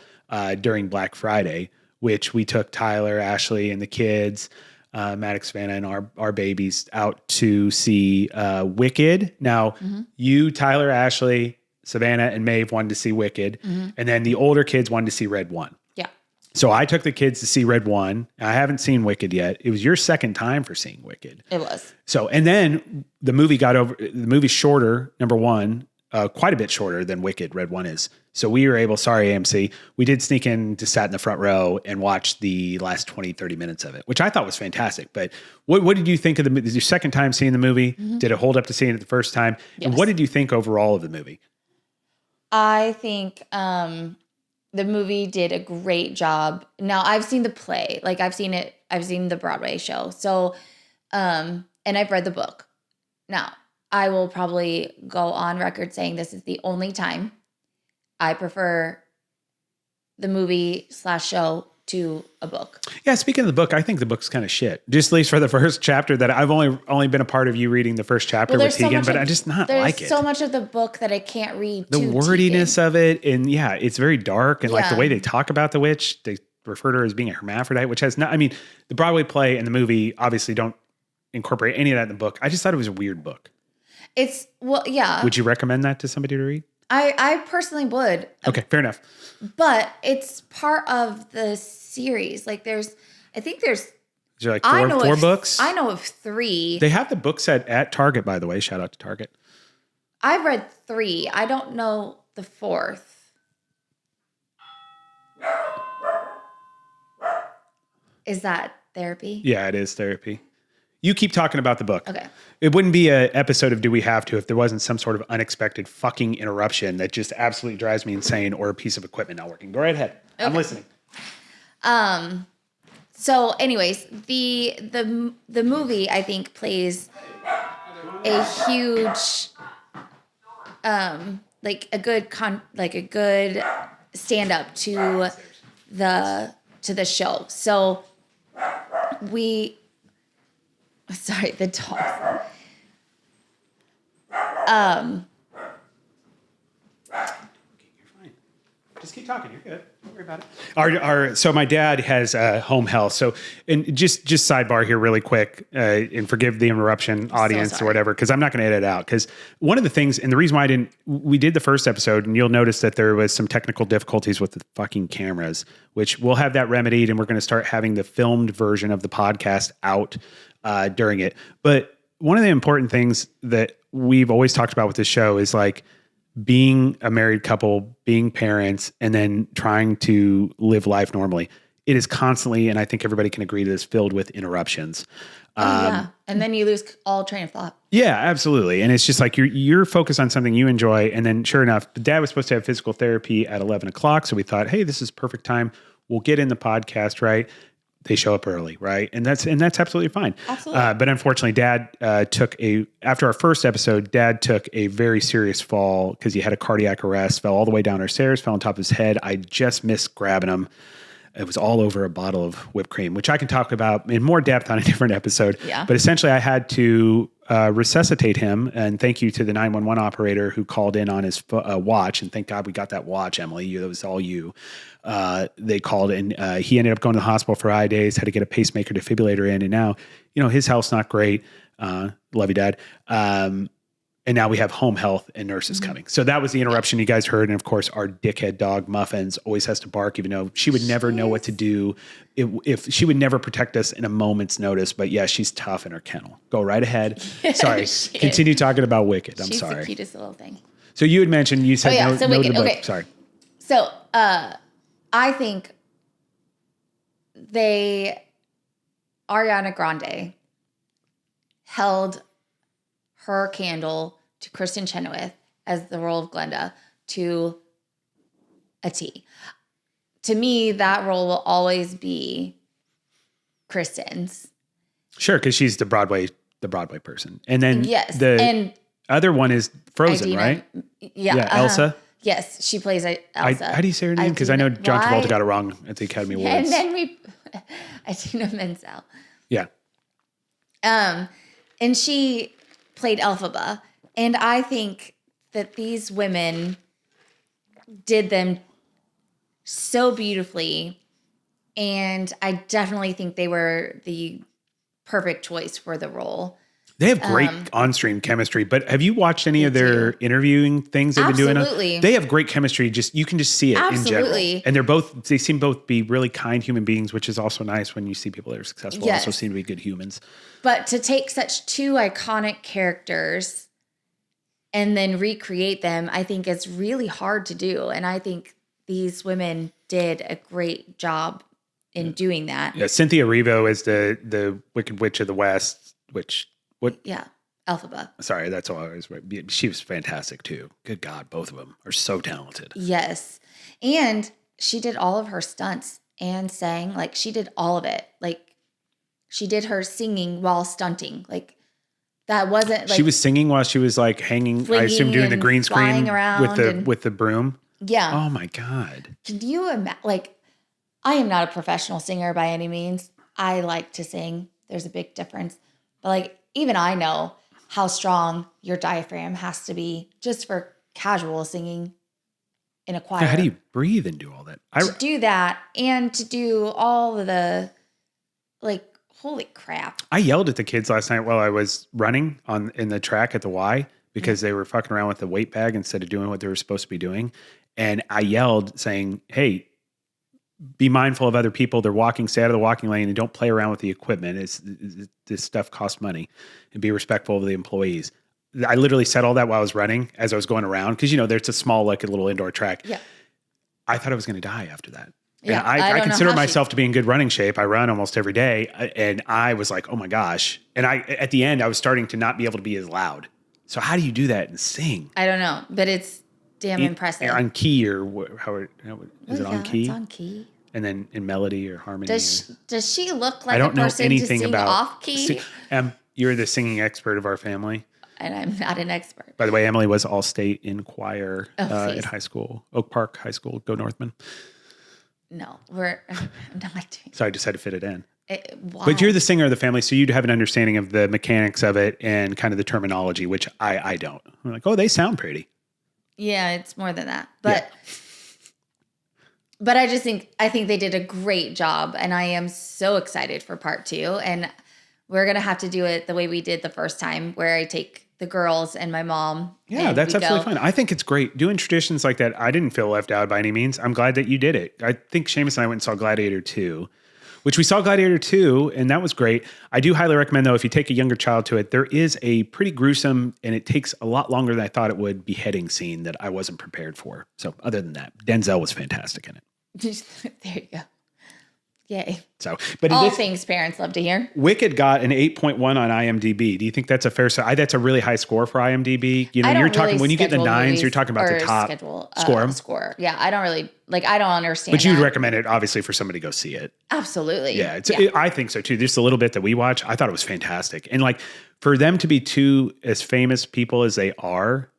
during Black Friday, which we took Tyler, Ashley, and the kids, Maddox, Savannah, and our babies out to see Wicked. Now, you, Tyler, Ashley, Savannah, and Maeve wanted to see Wicked, and then the older kids wanted to see Red One. Yeah. So I took the kids to see Red One. I haven't seen Wicked yet. It was your second time for seeing Wicked. It was. So, and then the movie's shorter, number one, quite a bit shorter than Wicked, Red One is. So we were able, sorry AMC, we did sneak in to sat in the front row and watch the last 20, 30 minutes of it, which I thought was fantastic. But what did you think of the movie? This is your second time seeing the movie? Mm-hmm. Did it hold up to seeing it the first time? Yes. And what did you think overall of the movie? I think the movie did a great job. Now I've seen the play, I've seen the Broadway show. So, and I've read the book. Now I will probably go on record saying this is the only time I prefer the movie / show to a book. Yeah, speaking of the book, I think the book's kind of shit. Just at least for the first chapter that I've only been a part of you reading the first chapter with Tegan, but I just not like it. There's so much of the book that I can't read. The wordiness of it, and yeah, it's very dark, and like the way they talk about the witch, they refer to her as being a hermaphrodite, which has not. I mean, the Broadway play and the movie obviously don't incorporate any of that in the book. I just thought it was a weird book. Yeah. Would you recommend that to somebody to read? I personally would. Okay, fair enough. But it's part of the series. I think there's. Is there like four books? I know of 3. They have the book set at Target, by the way. Shout out to Target. I've read 3. I don't know the 4th. Is that therapy? Yeah, it is therapy. You keep talking about the book. Okay. It wouldn't be an episode of Do We Have To if there wasn't some sort of unexpected fucking interruption that just absolutely drives me insane, or a piece of equipment not working. Go right ahead. Okay. I'm listening. So anyways, the movie I think plays a huge a good stand up to the show. So Sorry, the dogs. Just keep talking. You're good. Don't worry about it. So my dad has home health. So, and just sidebar here really quick, and forgive the interruption, audience or whatever, because I'm not going to edit it out. Because one of the things, and the reason why we did the first episode, and you'll notice that there was some technical difficulties with the fucking cameras, which we'll have that remedied, and we're going to start having the filmed version of the podcast out during it. But one of the important things that we've always talked about with this show is like, being a married couple, being parents, and then trying to live life normally. It is constantly, and I think everybody can agree to this, filled with interruptions. Yeah. And then you lose all train of thought. Yeah, absolutely. And it's just like you're focused on something you enjoy. And then sure enough, Dad was supposed to have physical therapy at 11 o'clock. So we thought, hey, this is perfect time. We'll get in the podcast, right? They show up early, right? And that's absolutely fine. Absolutely. But unfortunately, Dad after our first episode, Dad took a very serious fall because he had a cardiac arrest, fell all the way down our stairs, fell on top of his head. I just missed grabbing him. It was all over a bottle of whipped cream, which I can talk about in more depth on a different episode. Yeah. But essentially, I had to resuscitate him. And thank you to the 911 operator who called in on his watch. And thank God we got that watch, Emily. That was all you. They called and he ended up going to the hospital for eye days, had to get a pacemaker defibrillator in. And now, his health's not great. Love you, Dad. And now we have home health and nurses coming. So that was the interruption you guys heard. And of course, our dickhead dog Muffins always has to bark, even though she would never know what to do. If she would never protect us in a moment's notice. But yeah, she's tough in her kennel. Go right ahead. Sorry. Continue talking about Wicked. I'm sorry. She's the cutest little thing. So you had mentioned, you said so no Wicked. to the book. Okay. Sorry. So I think Ariana Grande held her candle to Kristin Chenoweth as the role of Glenda to a T. To me, that role will always be Kristin's. Sure, because she's the Broadway person. And then and other one is Frozen, Idina, right? Yeah. Elsa? Yes, she plays Elsa. How do you say her name? Because I know John Travolta got it wrong at the Academy Awards. And then Idina Menzel. Yeah. And she played Elphaba. And I think that these women did them so beautifully. And I definitely think they were the perfect choice for the role. They have great on-stream chemistry, but have you watched any of their interviewing things they've been doing? Absolutely. They have great chemistry. You can just see it in general. And they seem both be really kind human beings, which is also nice when you see people that are successful also seem to be good humans. But to take such two iconic characters and then recreate them, I think it's really hard to do. And I think these women did a great job in doing that. Yeah, Cynthia Erivo is the Wicked Witch of the West, Yeah, Elphaba. Sorry, that's all I was. She was fantastic too. Good God, both of them are so talented. Yes, and she did all of her stunts and sang. Like she did all of it. Like she did her singing while stunting. Like that wasn't. Like, she was singing while she was like hanging. I assume doing the green screen with the broom. Yeah. Oh my God. Can you imagine? Like, I am not a professional singer by any means. I like to sing. There's a big difference, but like. Even I know how strong your diaphragm has to be just for casual singing in a choir. How do you breathe and do all that? To do that and to do all of the, like, holy crap. I yelled at the kids last night while I was running in the track at the Y because they were fucking around with the weight bag instead of doing what they were supposed to be doing. And I yelled saying, hey, be mindful of other people. They're walking, stay out of the walking lane and don't play around with the equipment. This stuff costs money, and be respectful of the employees. I literally said all that while I was running as I was going around. Cause there's a small, like a little indoor track. Yeah. I thought I was going to die after that. Yeah. And I consider myself to be in good running shape. I run almost every day. And I was like, oh my gosh. And at the end I was starting to not be able to be as loud. So how do you do that and sing? I don't know, but it's damn impressive. On key or how is it on key? It's on key. And then in melody or harmony. Does she look like a person to sing off key? You're the singing expert of our family. And I'm not an expert. By the way, Emily was all-state in choir at high school. Oak Park High School. Go Northman. No, I'm not doing So I just had to fit it in. Why? But you're the singer of the family, so you'd have an understanding of the mechanics of it and kind of the terminology, which I don't. I'm like, oh, they sound pretty. Yeah, it's more than that. But I think they did a great job, and I am so excited for part 2. And we're gonna have to do it the way we did the first time, where I take the girls and my mom. Yeah, that's absolutely fine. I think it's great doing traditions like that. I didn't feel left out by any means. I'm glad that you did it. I think Seamus and I went and saw Gladiator 2. Which we saw Gladiator 2, and that was great. I do highly recommend, though, if you take a younger child to it, there is a pretty gruesome, and it takes a lot longer than I thought it would, beheading scene that I wasn't prepared for. So other than that, Denzel was fantastic in it. There you go. Yay. So, but all things parents love to hear. Wicked got an 8.1 on IMDb. Do you think that's a fair that's a really high score for IMDb? You know, you're talking really when you get the 9s, you're talking about the top score. Yeah, I don't really I don't understand. But you'd recommend it obviously for somebody to go see it. Absolutely. Yeah, I think so too. Just a little bit that we watch, I thought it was fantastic. And like for them to be two as famous people as they are,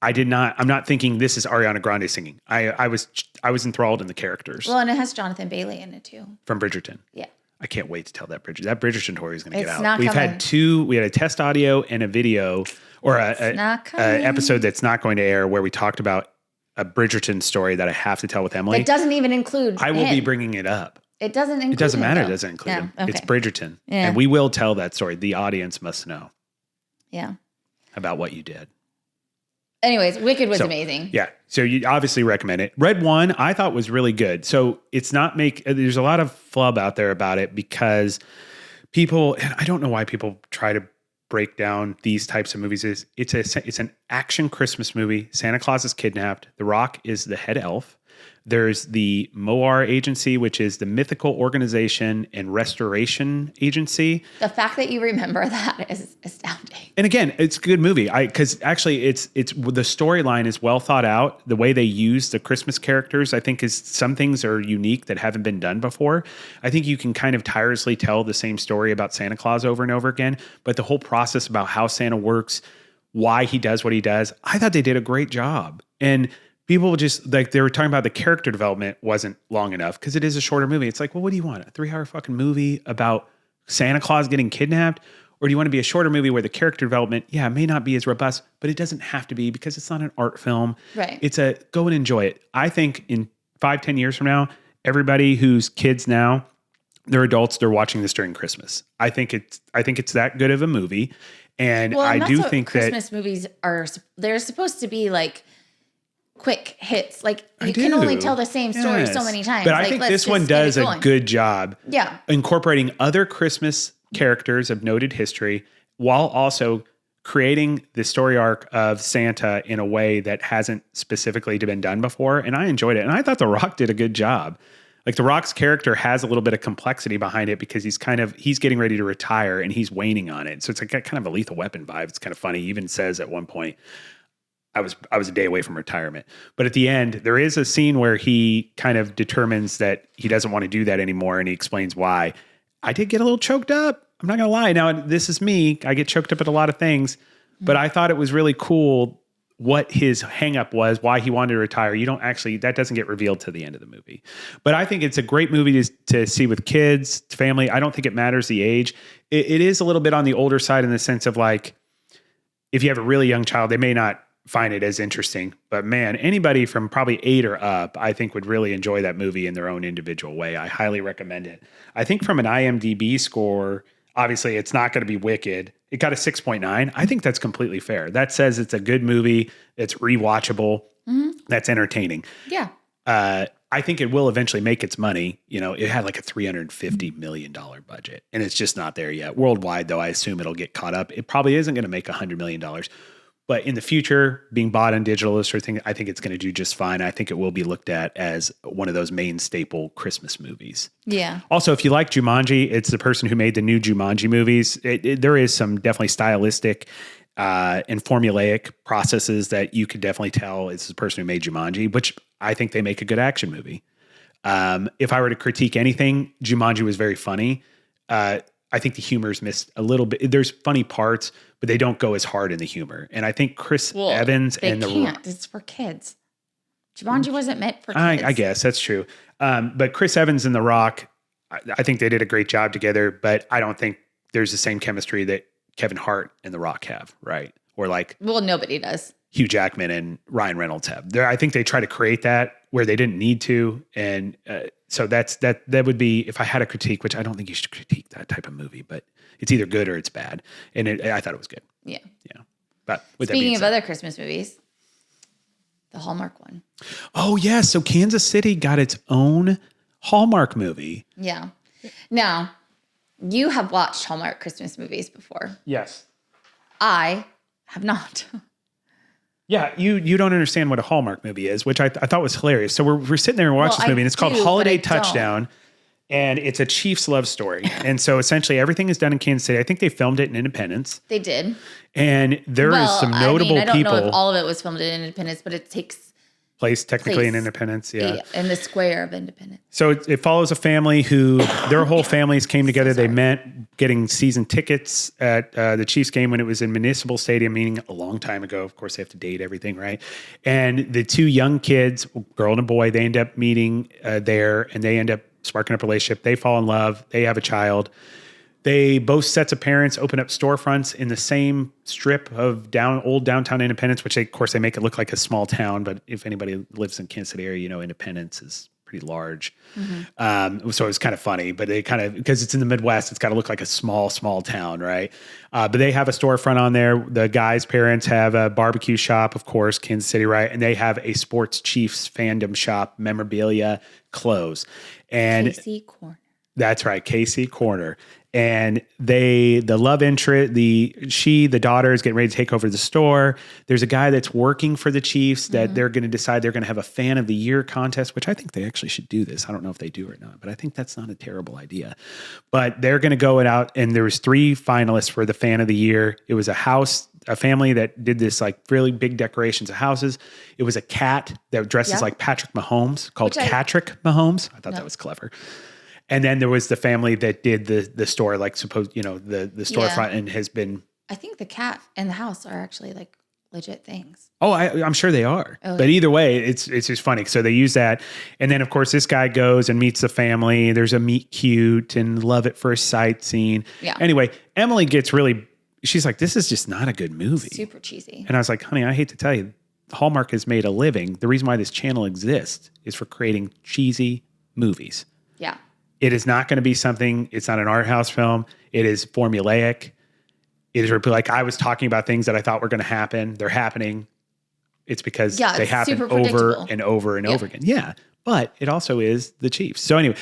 I'm not thinking this is Ariana Grande singing. I was enthralled in the characters. Well, and it has Jonathan Bailey in it too. From Bridgerton. Yeah. I can't wait to tell that Bridgerton story is going to get out. Not We've coming. had we had a test audio and a video or a episode that's not going to air where we talked about a Bridgerton story that I have to tell with Emily. It doesn't even include I will be bringing it up. It doesn't include It doesn't matter. Though. It doesn't include him. Okay. It's Bridgerton. Yeah. And we will tell that story. The audience must know. Yeah. About what you did. Anyways, Wicked was amazing. Yeah. So you obviously recommend it. Red One, I thought was really good. So it's not there's a lot of flub out there about it because people, and I don't know why people try to break down these types of movies. It's an action Christmas movie. Santa Claus is kidnapped. The Rock is the head elf. There's the Moar Agency, which is the mythical organization and restoration agency. The fact that you remember that is astounding. And again, it's a good movie. Because actually, it's the storyline is well thought out. The way they use the Christmas characters, I think, is some things are unique that haven't been done before. I think you can kind of tirelessly tell the same story about Santa Claus over and over again, but the whole process about how Santa works, why he does what he does, I thought they did a great job. And people just like they were talking about the character development wasn't long enough because it is a shorter movie. It's like, well, what do you want? A 3-hour fucking movie about Santa Claus getting kidnapped? Or do you want to be a shorter movie where the character development, it may not be as robust, but it doesn't have to be because it's not an art film. Right. It's go and enjoy it. I think in 5-10 years from now, everybody who's kids now, they're adults, they're watching this during Christmas. I think it's that good of a movie. And I do think Christmas movies they're supposed to be like quick hits. Like you can only tell the same story so many times. But I think this one does a good job incorporating other Christmas characters of noted history while also creating the story arc of Santa in a way that hasn't specifically been done before. And I enjoyed it. And I thought The Rock did a good job. Like The Rock's character has a little bit of complexity behind it because he's getting ready to retire and he's waning on it. So it's like kind of a Lethal Weapon vibe. It's kind of funny. He even says at one point, I was a day away from retirement. But at the end, there is a scene where he kind of determines that he doesn't want to do that anymore. And he explains why. I did get a little choked up. I'm not going to lie. Now, this is me. I get choked up at a lot of things. But I thought it was really cool what his hang up was, why he wanted to retire. That doesn't get revealed to the end of the movie. But I think it's a great movie to see with kids, family. I don't think it matters the age. It is a little bit on the older side in the sense of like, if you have a really young child, they may not find it as interesting. But man, anybody from probably 8 or up, I think would really enjoy that movie in their own individual way. I highly recommend it. I think from an IMDb score, obviously it's not going to be Wicked. It got a 6.9. I think that's completely fair. That says it's a good movie. It's rewatchable. Mm-hmm. That's entertaining. Yeah. I think it will eventually make its money. You know, it had like a $350 million budget and it's just not there yet. Worldwide, though, I assume it'll get caught up. It probably isn't going to make $100 million. But in the future, being bought on digital, this sort of thing, I think it's going to do just fine. I think it will be looked at as one of those main staple Christmas movies. Yeah. Also, if you like Jumanji, it's the person who made the new Jumanji movies. There is some definitely stylistic and formulaic processes that you could definitely tell it's the person who made Jumanji, which I think they make a good action movie. If I were to critique anything, Jumanji was very funny. I think the humor's missed a little bit. There's funny parts, but they don't go as hard in the humor. And I think Chris Evans and it's for kids. Jumanji wasn't meant for kids. I guess that's true. But Chris Evans and The Rock, I think they did a great job together, but I don't think there's the same chemistry that Kevin Hart and The Rock have, right? Or like, well, nobody does. Hugh Jackman and Ryan Reynolds have. I think they try to create that where they didn't need to, and so that would be, if I had a critique, which I don't think you should critique that type of movie, but it's either good or it's bad, and I thought it was good. Yeah. But speaking of other Christmas movies, the Hallmark one. Oh yeah, so Kansas City got its own Hallmark movie. Yeah. Now, you have watched Hallmark Christmas movies before. Yes. I have not. Yeah, you don't understand what a Hallmark movie is, which I thought was hilarious. So we're sitting there and watch this movie, and it's called Holiday Touchdown, and it's a Chiefs love story. And so essentially everything is done in Kansas City. I think they filmed it in Independence. They did. And there is some notable people. I don't know if all of it was filmed in Independence, but it takes place technically in Independence, yeah. In the square of Independence. So it follows a family who, their whole families came together. They met getting season tickets at the Chiefs game when it was in Municipal Stadium, meaning a long time ago. Of course, they have to date everything, right? And the two young kids, girl and a boy, they end up meeting there, and they end up sparking up a relationship. They fall in love. They have a child. They, both sets of parents, open up storefronts in the same strip of old downtown Independence, which of course they make it look like a small town. But if anybody lives in Kansas City area, Independence is pretty large. Mm-hmm. So it was kind of funny, but they kind of, because it's in the Midwest, it's got to look like a small town, right? But they have a storefront on there. The guys' parents have a barbecue shop, of course, Kansas City, right? And they have a sports Chiefs fandom shop, memorabilia, clothes. And KC Corner. That's right, KC Corner. And the love interest, the daughter is getting ready to take over the store. There's a guy that's working for the Chiefs that they're going to decide they're going to have a fan of the year contest, which I think they actually should do this. I don't know if they do or not, but I think that's not a terrible idea. But they're going to go out, and there was 3 finalists for the fan of the year. It was a family that did this like really big decorations of houses. It was a cat that dresses like Patrick Mahomes called Catrick Mahomes. I thought that was clever. And then there was the family that did the store, like the storefront, and has been. I think the cat and the house are actually like legit things. Oh, I'm sure they are. Oh, but either way, it's just funny. So they use that. And then of course this guy goes and meets the family. There's a meet cute and love at first sight scene. Yeah. Anyway, Emily gets she's like, this is just not a good movie. Super cheesy. And I was like, honey, I hate to tell you, Hallmark has made a living. The reason why this channel exists is for creating cheesy movies. Yeah. It is not going to be something, it's not an art house film. It is formulaic. It is like I was talking about things that I thought were going to happen. They're happening. It's because they happen over and over and over again. Yeah. But it also is the Chiefs. So anyway,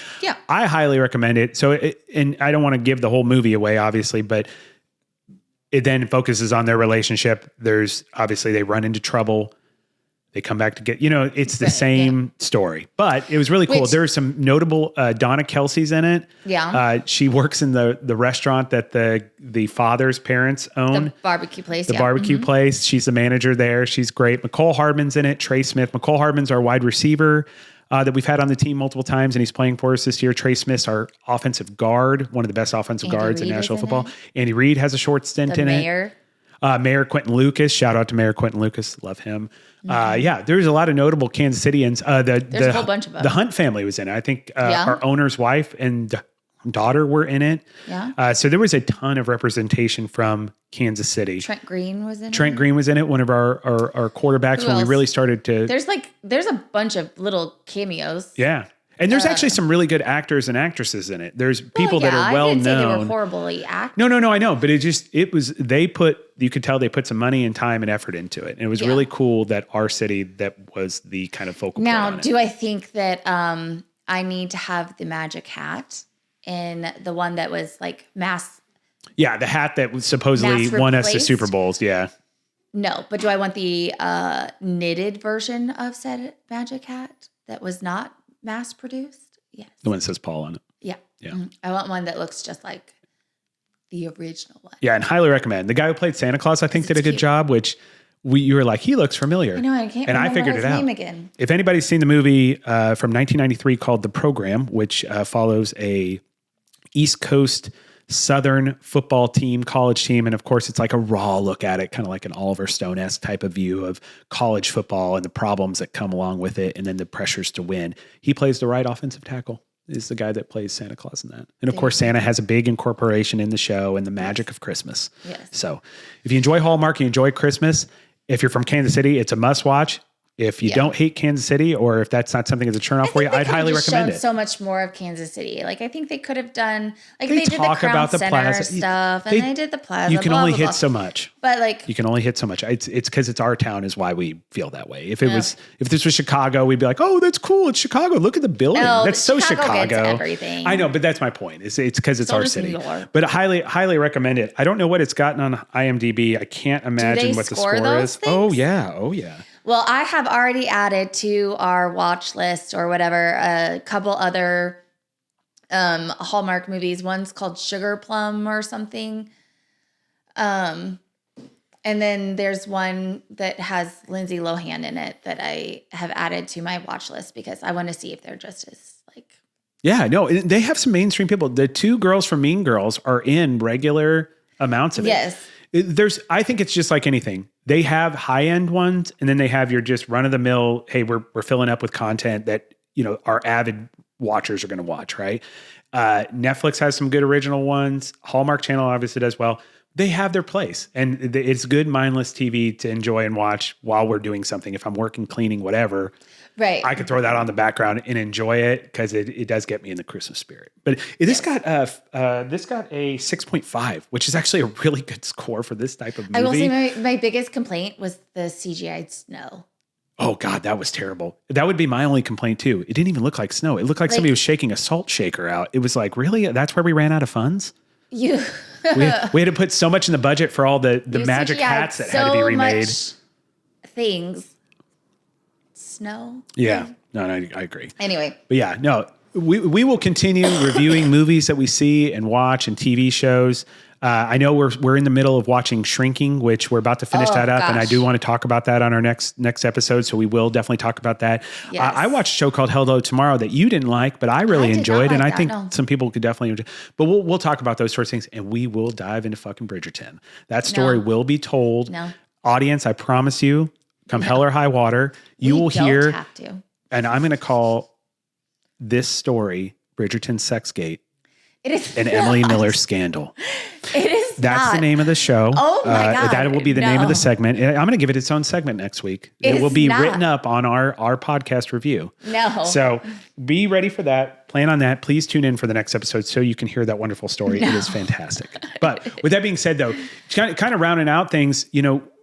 I highly recommend it. So, and I don't want to give the whole movie away, obviously, but it then focuses on their relationship. There's obviously they run into trouble. They come back to get, it's the same story, but it was really cool. There's some notable, Donna Kelsey's in it. Yeah. She works in the restaurant that the father's parents own. The barbecue place. The barbecue place. She's the manager there. She's great. Nicole Hardman's in it. Trey Smith. Nicole Hardman's our wide receiver that we've had on the team multiple times, and he's playing for us this year. Trey Smith's our offensive guard, one of the best offensive guards in National Football. Andy Reid has a short stint in it. Mayor Quentin Lucas. Shout out to Mayor Quentin Lucas. Love him. There's a lot of notable Kansas Cityans. There's a whole bunch of them. The Hunt family was in it. I think our owner's wife and daughter were in it. Yeah. So there was a ton of representation from Kansas City. Trent Green was in it. Trent Green was in it, one of our quarterbacks when we really started to. There's a bunch of little cameos. Yeah. And there's actually some really good actors and actresses in it. There's people that are well known. I didn't say they were horribly acted. No, I know. But you could tell they put some money and time and effort into it. And it was really cool that our city, that was the kind of focal point. Now, do I think that I need to have the magic hat and the one that was like mass? Yeah, the hat that was supposedly won us the Super Bowls. Yeah. No, but do I want the knitted version of said magic hat that was not mass produced? Yes. The one that says Paul on it. Yeah. Mm-hmm. I want one that looks just like the original one. Yeah, and highly recommend. The guy who played Santa Claus, I think, did a good job, which you were like, he looks familiar. I know, I can't remember his name again. If anybody's seen the movie from 1993 called The Program, which follows a East Coast Southern football team, college team. And of course, it's like a raw look at it, kind of like an Oliver Stone-esque type of view of college football and the problems that come along with it, and then the pressures to win. He plays the right offensive tackle is the guy that plays Santa Claus in that. And of course, Santa has a big incorporation in the show and the magic of Christmas. Yes. So if you enjoy Hallmark, you enjoy Christmas. If you're from Kansas City, it's a must watch. If you don't hate Kansas City, or if that's not something that's a turn off for you, I'd highly recommend it. So much more of Kansas City. Like, I think they could have done, like, they did the talk Crown about the Center plaza stuff, and they did the plaza. You can only hit so much. But like, you can only hit so much. It's because it's our town is why we feel that way. If this was Chicago, we'd be like, oh, that's cool. It's Chicago. Look at the building. That's so Chicago. Gets everything. I know, but that's my point. It's because it's our city. But highly recommend it. I don't know what it's gotten on IMDb. I can't imagine what the score is. Things? Oh yeah. Well, I have already added to our watch list or whatever a couple other Hallmark movies. One's called Sugar Plum or something. And then there's one that has Lindsay Lohan in it that I have added to my watch list because I want to see if they're just as like. Yeah, no, they have some mainstream people. The two girls from Mean Girls are in regular amounts of it. Yes. I think it's just like anything. They have high-end ones, and then they have your just run-of-the-mill, hey, we're filling up with content that, our avid watchers are going to watch, right? Netflix has some good original ones. Hallmark Channel obviously does well. They have their place, and it's good mindless TV to enjoy and watch while we're doing something. If I'm working, cleaning, whatever, right, I could throw that on the background and enjoy it because it does get me in the Christmas spirit. But this got a 6.5, which is actually a really good score for this type of movie. I will say my biggest complaint was the CGI snow. Oh God, that was terrible. That would be my only complaint too. It didn't even look like snow. It looked like somebody was shaking a salt shaker out. It was like, really? That's where we ran out of funds? We had to put so much in the budget for all the magic hats that had to be remade. Things. Snow. Yeah. No, I agree. Anyway. But yeah, no, we will continue reviewing movies that we see and watch and TV shows. I know we're in the middle of watching Shrinking, which we're about to finish that up. Gosh. And I do want to talk about that on our next episode. So we will definitely talk about that. Yes. I watched a show called Hello Tomorrow that you didn't like, but I really enjoyed. And I think some people could definitely enjoy. But we'll talk about those sorts of things, and we will dive into fucking Bridgerton. That story will be told. No. Audience, I promise you, come hell or high water, you will hear. Have to. And I'm going to call this story Bridgerton Sexgate. It is an Emily Miller scandal. It is. That's the name of the show. Oh my God. That will be the name of the segment. I'm going to give it its own segment next week. It will be written up on our podcast review. No. So be ready for that. Plan on that. Please tune in for the next episode so you can hear that wonderful story. It is fantastic. But with that being said, though, kind of rounding out things,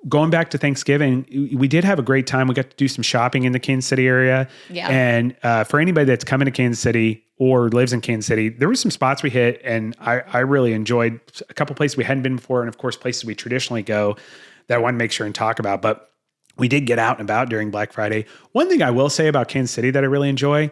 going back to Thanksgiving, we did have a great time. We got to do some shopping in the Kansas City area. Yeah. And for anybody that's coming to Kansas City or lives in Kansas City, there were some spots we hit, and I really enjoyed a couple places we hadn't been before, and of course places we traditionally go that I want to make sure and talk about. But we did get out and about during Black Friday. One thing I will say about Kansas City that I really enjoy,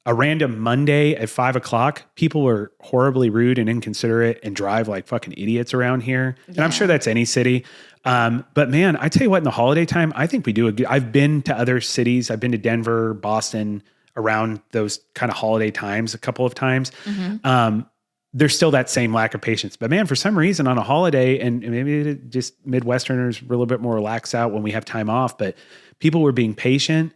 a random Monday at 5:00, people were horribly rude and inconsiderate and drive like fucking idiots around here. Yeah. And I'm sure that's any city. But man, I tell you what, in the holiday time, I think we do a good. I've been to other cities. I've been to Denver, Boston, around those kind of holiday times a couple of times. Mm-hmm. There's still that same lack of patience. But man, for some reason on a holiday, and maybe just Midwesterners were a little bit more relaxed out when we have time off, but people were being patient.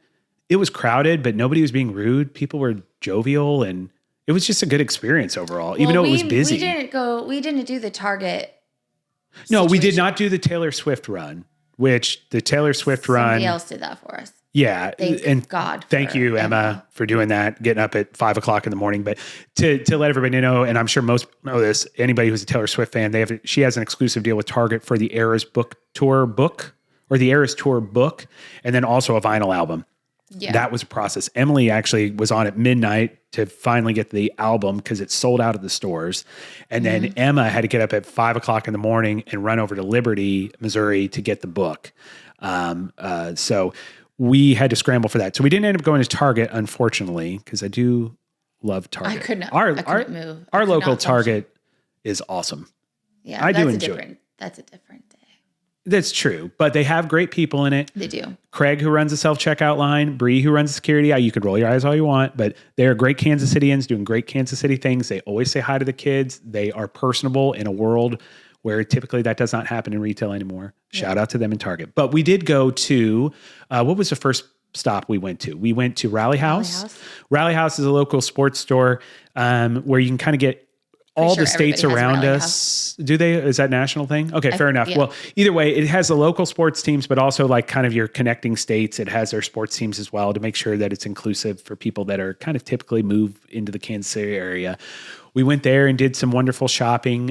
It was crowded, but nobody was being rude. People were jovial, and it was just a good experience overall, even though it was busy. We didn't do the Target. No, we did not do the Taylor Swift run, which the Taylor Swift run. Somebody else did that for us. Yeah. Thank God. Thank you, Emma, for doing that, getting up at 5:00 in the morning. But to let everybody know, and I'm sure most know this, anybody who's a Taylor Swift fan, she has an exclusive deal with Target for the Eras Tour book, and then also a vinyl album. Yeah. That was a process. Emily actually was on at midnight to finally get the album because it sold out of the stores. And then Emma had to get up at 5:00 in the morning and run over to Liberty, Missouri to get the book. So we had to scramble for that. So we didn't end up going to Target, unfortunately, because I do love Target. I couldn't move. Our local Target is awesome. Yeah, I do enjoy it. That's a different day. That's true, but they have great people in it. They do. Craig, who runs the self-checkout line, Bree, who runs security. You could roll your eyes all you want, but they're great Kansas Cityans doing great Kansas City things. They always say hi to the kids. They are personable in a world where typically that does not happen in retail anymore. Shout out to them in Target. But we did go to, what was the first stop we went to. We went to Rally House. House? Rally House is a local sports store where you can kind of get all sure the states everybody has around Rally us. Do they? Is that a national thing? Okay, fair enough. yeah. Well, either way, it has the local sports teams, but also like kind of your connecting states. It has their sports teams as well to make sure that it's inclusive for people that are kind of typically move into the Kansas City area. We went there and did some wonderful shopping.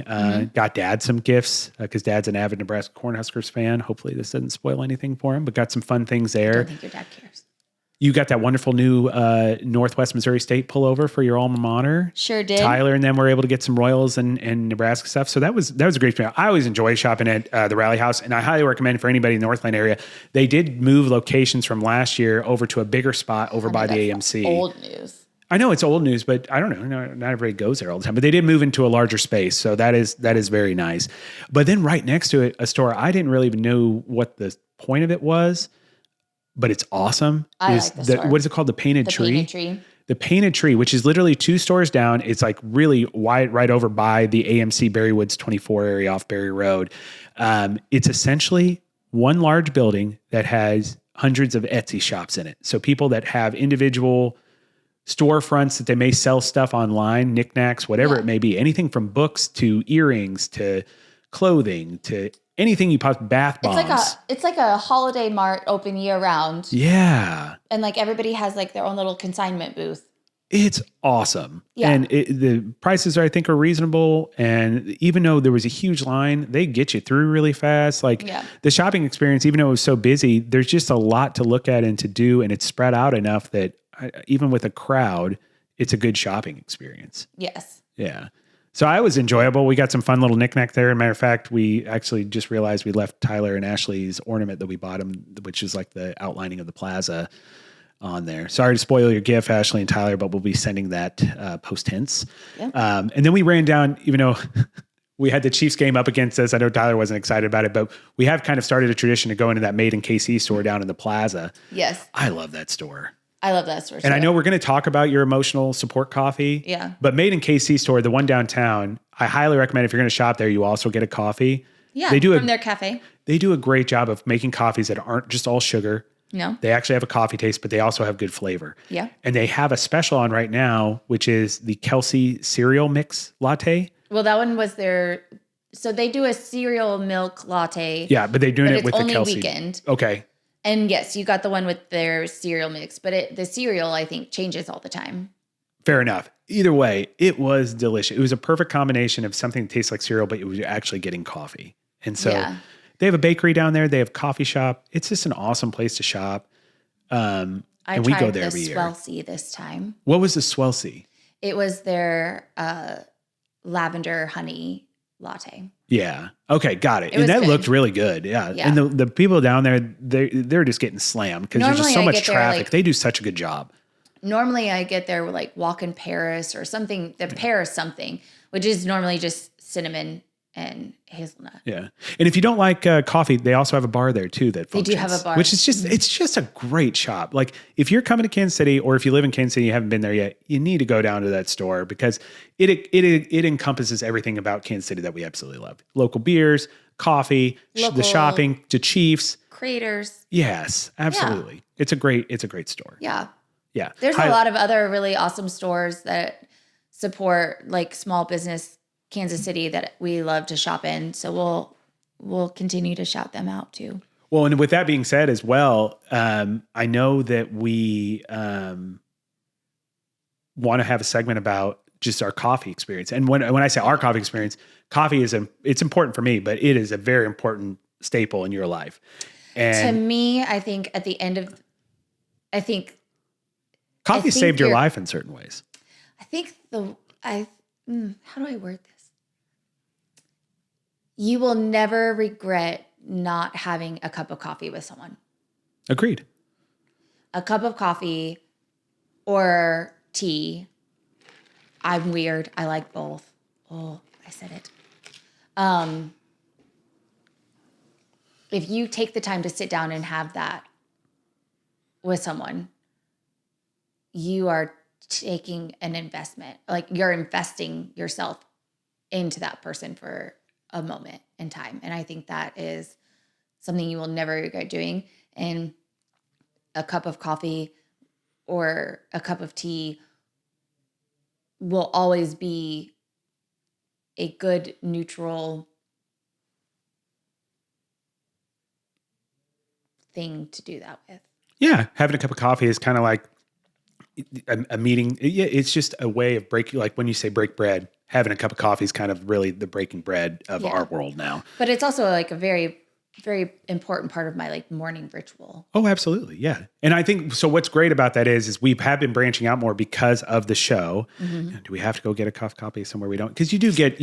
Got Dad some gifts because Dad's an avid Nebraska Cornhuskers fan. Hopefully this doesn't spoil anything for him, but got some fun things I there. don't think your dad cares. You got that wonderful new Northwest Missouri State pullover for your alma mater. Sure did. Tyler and them were able to get some Royals and Nebraska stuff. So that was a great experience. I always enjoy shopping at the Rally House, and I highly recommend for anybody in the Northland area. They did move locations from last year over to a bigger spot over by the AMC. Old news. I know it's old news, but I don't know. Not everybody goes there all the time. But they did move into a larger space, so that is very nice. But then right next to it, a store I didn't really even know what the point of it was, but it's awesome. I like the store. What is it called? The Painted Tree. Painted Tree. The Painted Tree, which is literally 2 stores down. It's like really wide, right over by the AMC Berry Woods 24 area off Berry Road. It's essentially one large building that has hundreds of Etsy shops in it. So people that have individual storefronts that they may sell stuff online, knickknacks, whatever it may be, anything from books to earrings to clothing to anything you pop, bath bombs. It's like a holiday mart open year round. Yeah. And like everybody has like their own little consignment booth. It's awesome. Yeah. And the prices I think are reasonable. And even though there was a huge line, they get you through really fast. Like the shopping experience, even though it was so busy, there's just a lot to look at and to do. And it's spread out enough that even with a crowd, it's a good shopping experience. Yes. Yeah. So I was enjoyable. We got some fun little knickknack there. As a matter of fact, we actually just realized we left Tyler and Ashley's ornament that we bought them, which is like the outlining of the plaza on there. Sorry to spoil your gift, Ashley and Tyler, but we'll be sending that post tense. Yep. And then we ran down, even though we had the Chiefs game up against us. I know Tyler wasn't excited about it, but we have kind of started a tradition to go into that Made in KC store down in the plaza. Yes. I love that store. I love that store. And I know we're going to talk about your emotional support coffee. Yeah. But Made in KC store, the one downtown, I highly recommend if you're going to shop there, you also get a coffee. Yeah. They do from their cafe. They do a great job of making coffees that aren't just all sugar. No. They actually have a coffee taste, but they also have good flavor. Yeah. And they have a special on right now, which is the Kelsey cereal mix latte. Well, that one was so they do a cereal milk latte. Yeah, but they're doing it with the Kelsey. Only weekend. Okay. And yes, you got the one with their cereal mix, but the cereal, I think, changes all the time. Fair enough. Either way, it was delicious. It was a perfect combination of something that tastes like cereal, but it was actually getting coffee. And so they have a bakery down there. They have a coffee shop. It's just an awesome place to shop. And we go there every year. I tried the Swellsea this time. What was the Swellsea? It was their lavender honey latte. Yeah. Okay. Got it. And that looked really good. Yeah. And the people down there, they're just getting slammed because there's just so much traffic. They do such a good job. Normally I get there with like walk in Paris or something, the Paris something, which is normally just cinnamon and hazelnut. Yeah. And if you don't like coffee, they also have a bar there too that functions. They do have a bar. Which is it's just a great shop. Like if you're coming to Kansas City or if you live in Kansas City and you haven't been there yet, you need to go down to that store because it encompasses everything about Kansas City that we absolutely love. Local beers, coffee, the shopping, the Chiefs. Creators. Yes, absolutely. Yeah. It's a great store. Yeah. Yeah. There's a lot of other really awesome stores that support like small business Kansas City that we love to shop in. So we'll continue to shout them out too. Well, and with that being said as well, I know that we want to have a segment about just our coffee experience. And when I say our coffee experience, coffee it's important for me, but it is a very important staple in your life. And to me, I think coffee saved your life in certain ways. I think how do I word this? You will never regret not having a cup of coffee with someone. Agreed. A cup of coffee or tea. I'm weird. I like both. Oh, I said it. If you take the time to sit down and have that with someone, you are taking an investment. Like you're investing yourself into that person for a moment in time. And I think that is something you will never regret doing. And a cup of coffee or a cup of tea will always be a good neutral thing to do that with. Yeah, having a cup of coffee is kind of like a meeting. Yeah, it's just a way of breaking. Like when you say break bread, having a cup of coffee is kind of really the breaking bread of our world now. But it's also like a very, very important part of my like morning ritual. Oh, absolutely, yeah. And I think so. What's great about that is we have been branching out more because of the show. Mm-hmm. Do we have to go get a cup of coffee somewhere we don't? Because you do get.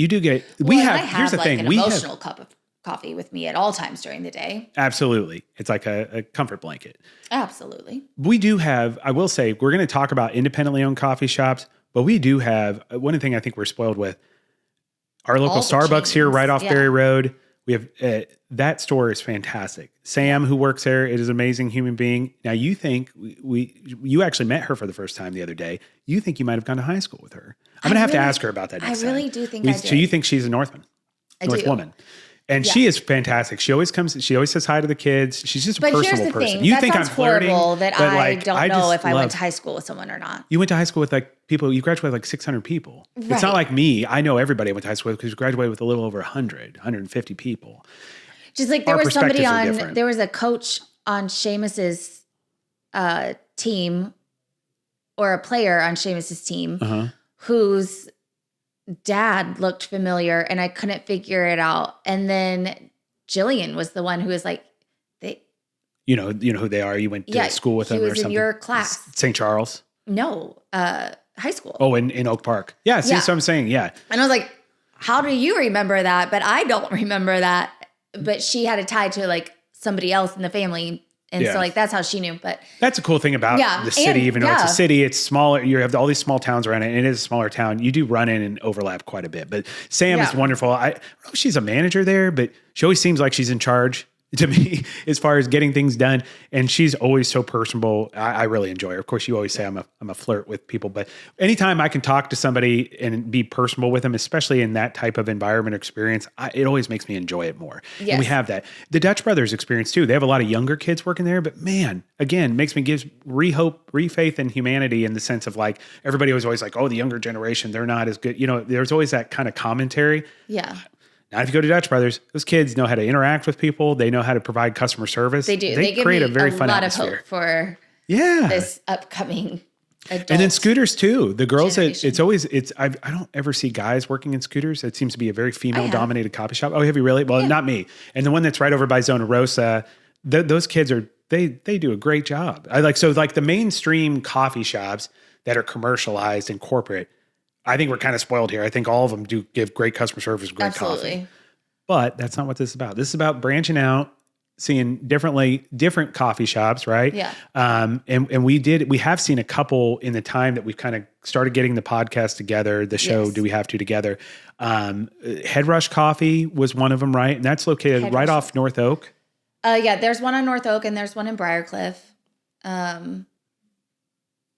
We have. Here's the thing. An emotional cup of coffee with me at all times during the day. Absolutely. It's like a comfort blanket. Absolutely. We do have, I will say, we're going to talk about independently owned coffee shops, but we do have, one thing I think we're spoiled with, our local Starbucks here right off Berry Road. We have, that store is fantastic. Sam, who works there, is an amazing human being. Now you think, you actually met her for the first time the other day. You think you might have gone to high school with her. I'm going to have to ask her about that next time. I really do think I did. So you think she's a Northwoman? Northwoman. And she is fantastic. She always comes. She always says hi to the kids. She's just a personable person. Thing. You think I'm flirting? That I don't know if I went to high school with someone or not. You went to high school with like people. You graduated with like 600 people. Right. It's not like me. I know everybody I went to high school with because you graduated with a little over 150 people. Just like there was somebody on. There was a coach on Seamus's team, or a player on Seamus's team, who's dad looked familiar and I couldn't figure it out. And then Jillian was the one who was like, you know who they are. You went to school with them or something. He was in your class. St. Charles? No, high school. Oh, in Oak Park. Yeah, see what I'm saying? Yeah. And I was like, how do you remember that? But I don't remember that. But she had it tied to like somebody else in the family. And so like, that's how she knew. But that's a cool thing about the city, even though it's a city, it's smaller. You have all these small towns around it, and it is a smaller town. You do run in and overlap quite a bit. But Sam is wonderful. I don't know if she's a manager there, but she always seems like she's in charge to me as far as getting things done. And she's always so personable. I really enjoy her. Of course, you always say I'm a flirt with people, but anytime I can talk to somebody and be personable with them, especially in that type of environment experience, it always makes me enjoy it more. Yes. And we have that. The Dutch Brothers experience too. They have a lot of younger kids working there, but man, again, gives re-faith in humanity in the sense of like, everybody was always like, oh, the younger generation, they're not as good. There's always that kind of commentary. Yeah. Now, if you go to Dutch Brothers, those kids know how to interact with people. They know how to provide customer service. They do. They create a very fun atmosphere. A lot of hope for this upcoming adult. And then scooters too. The girls, I don't ever see guys working in scooters. It seems to be a very female-dominated coffee shop. Oh, have you really? Well, not me. And the one that's right over by Zona Rosa, those kids they do a great job. The mainstream coffee shops that are commercialized and corporate, I think we're kind of spoiled here. I think all of them do give great customer service, great coffee. But that's not what this is about. This is about branching out, seeing different coffee shops, right? Yeah. And we have seen a couple in the time that we've kind of started getting the podcast together, the show Do We Have to together. Head Rush Coffee was one of them, right? And that's located right off North Oak. There's one on North Oak and there's one in Briarcliff.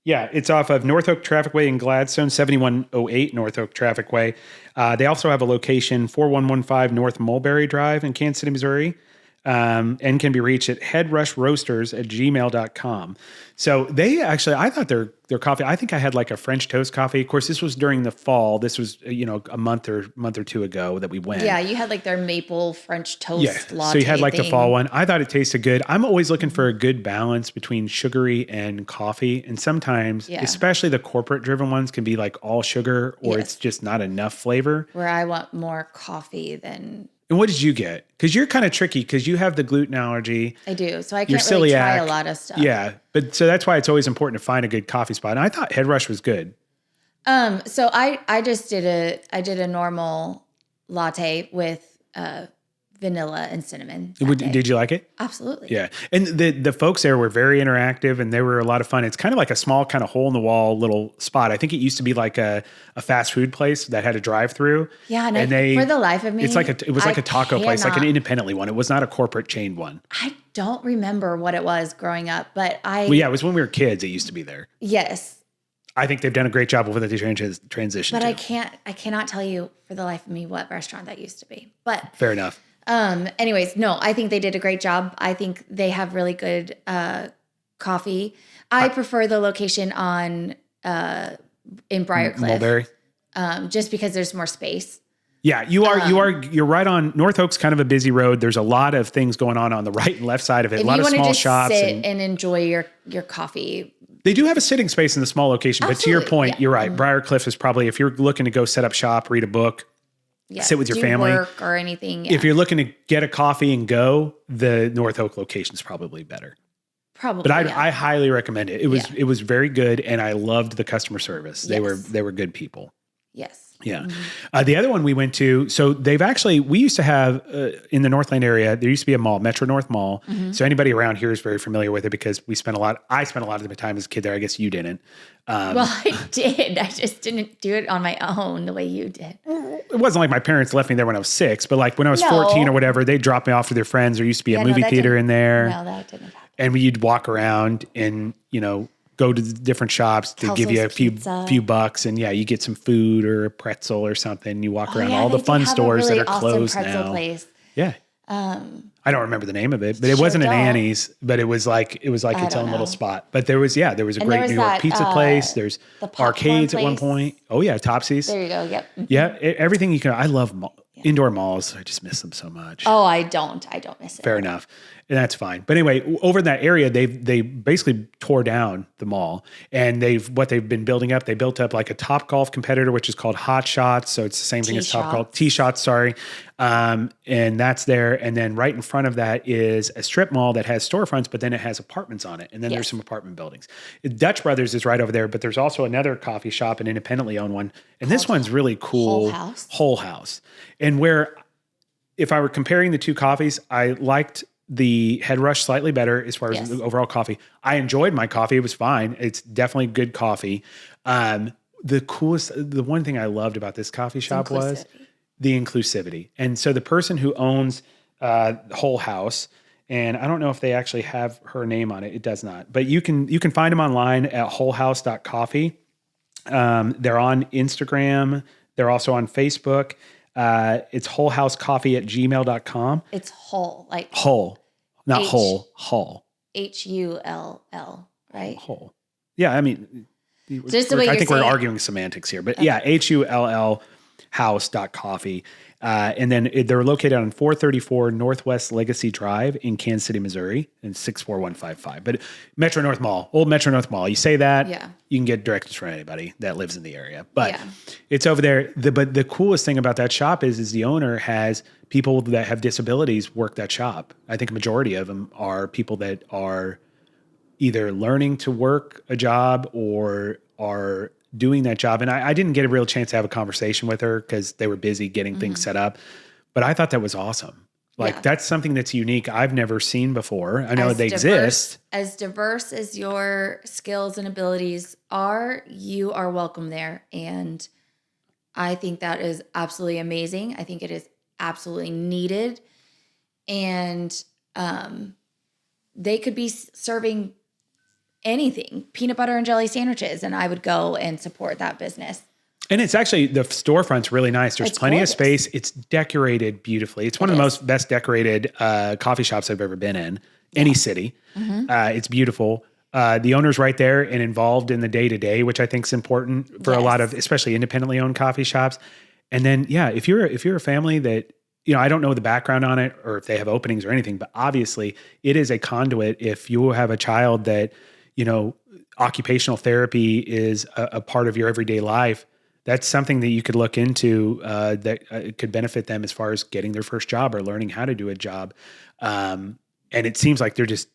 Yeah, it's off of North Oak Traffic Way in Gladstone, 7108 North Oak Traffic Way. They also have a location, 4115 North Mulberry Drive in Kansas City, Missouri, and can be reached at headrushroasters@gmail.com. So they actually, I thought their coffee, I think I had like a French toast coffee. Of course, this was during the fall. This was, a month or two ago that we went. Yeah, you had like their maple French toast latte. So you had like the fall one. I thought it tasted good. I'm always looking for a good balance between sugary and coffee. And sometimes, especially the corporate driven ones, can be like all sugar or it's just not enough flavor. Where I want more coffee than... And what did you get? Because you're kind of tricky because you have the gluten allergy. I do. So I can't really try a lot of stuff. Yeah. But so that's why it's always important to find a good coffee spot. And I thought Head Rush was good. So I just did a normal latte with vanilla and cinnamon. Did you like it? Absolutely. Yeah. And the folks there were very interactive and they were a lot of fun. It's kind of like a small kind of hole in the wall little spot. I think it used to be like a fast food place that had a drive through. Yeah. And for the life of me, it was like a taco place, like an independently one. It was not a corporate chain one. I don't remember what it was growing up, but it was when we were kids. It used to be there. Yes. I think they've done a great job with the transition. But I cannot tell you for the life of me what restaurant that used to be, but fair enough. Anyways, no, I think they did a great job. I think they have really good coffee. I prefer the location on in Briarcliff. Mulberry. Just because there's more space. Yeah, you're right on. North Oak's kind of a busy road. There's a lot of things going on the right and left side of it. A lot of small shops. Sit and enjoy your coffee. They do have a sitting space in the small location, but to your point, you're right. Mm-hmm. Briarcliff is probably, if you're looking to go set up shop, read a book, sit with your family, work or anything. If you're looking to get a coffee and go, the North Oak location is probably better. Probably, but I highly recommend it. It was very good, and I loved the customer service. They were good people. Yes. Yeah. The other one we went to, so we used to have in the Northland area, there used to be a mall, Metro North Mall. Mm-hmm. So anybody around here is very familiar with it because I spent a lot of the time as a kid there. I guess you didn't. Well, I did. I just didn't do it on my own the way you did. It wasn't like my parents left me there when I was 6, but like when I was 14 or whatever, they dropped me off with their friends. There used to be a movie theater in there. No, that didn't happen. And we'd walk around and, go to the different shops to give you a few bucks, and you get some food or a pretzel or something. You walk around all the fun stores that are closed now. Place. Yeah. I don't remember the name of it, but it wasn't an Annie's, but it was like its own little spot. But there was a great New York pizza place. There's arcades at one point. Oh yeah, Topsy's. There you go. Yep. Mm-hmm. Yeah, everything you can. I love indoor malls. I just miss them so much. Oh, I don't miss it. Fair enough. And that's fine. But anyway, over in that area, they basically tore down the mall, and what they've been building up. They built up like a Topgolf competitor, which is called Hot Shots. So it's the same thing as Topgolf. T-Shots, sorry. And that's there. And then right in front of that is a strip mall that has storefronts, but then it has apartments on it. And then there's some apartment buildings. Dutch Brothers is right over there, but there's also another coffee shop, an independently owned one. And this one's really cool. Whole House. And if I were comparing the two coffees, I liked the Head Rush slightly better as far as the overall coffee. I enjoyed my coffee. It was fine. It's definitely good coffee. The one thing I loved about this coffee shop was the inclusivity. And so the person who owns Whole House, and I don't know if they actually have her name on it. It does not. But you can find them online at wholehouse.coffee. They're on Instagram. They're also on Facebook. It's wholehousecoffee@gmail.com. It's whole, like whole, not whole, Hull. HULL, right? Whole. Yeah, I mean, I think we're arguing semantics here, but HULL house.coffee. And then they're located on 434 Northwest Legacy Drive in Kansas City, Missouri, and 64155. But Metro North Mall, old Metro North Mall. You say that, you can get directions from anybody that lives in the area. But it's over there. But the coolest thing about that shop is the owner has people that have disabilities work that shop. I think a majority of them are people that are either learning to work a job or are doing that job. And I didn't get a real chance to have a conversation with her because they were busy getting things set up. But I thought that was awesome. Like that's something that's unique. I've never seen before. I know they exist. As diverse as your skills and abilities are, you are welcome there. And I think that is absolutely amazing. I think it is absolutely needed. And they could be serving anything, peanut butter and jelly sandwiches, and I would go and support that business. And it's actually, the storefront's really nice. There's plenty of space. It's decorated beautifully. It's one of the best decorated coffee shops I've ever been in, any city. Mm-hmm. It's beautiful. The owner's right there and involved in the day-to-day, which I think is important for a lot of, especially independently owned coffee shops. And then, if you're a family that, I don't know the background on it or if they have openings or anything, but obviously it is a conduit. If you have a child that, occupational therapy is a part of your everyday life, that's something that you could look into that could benefit them as far as getting their first job or learning how to do a job. And it seems like they're just,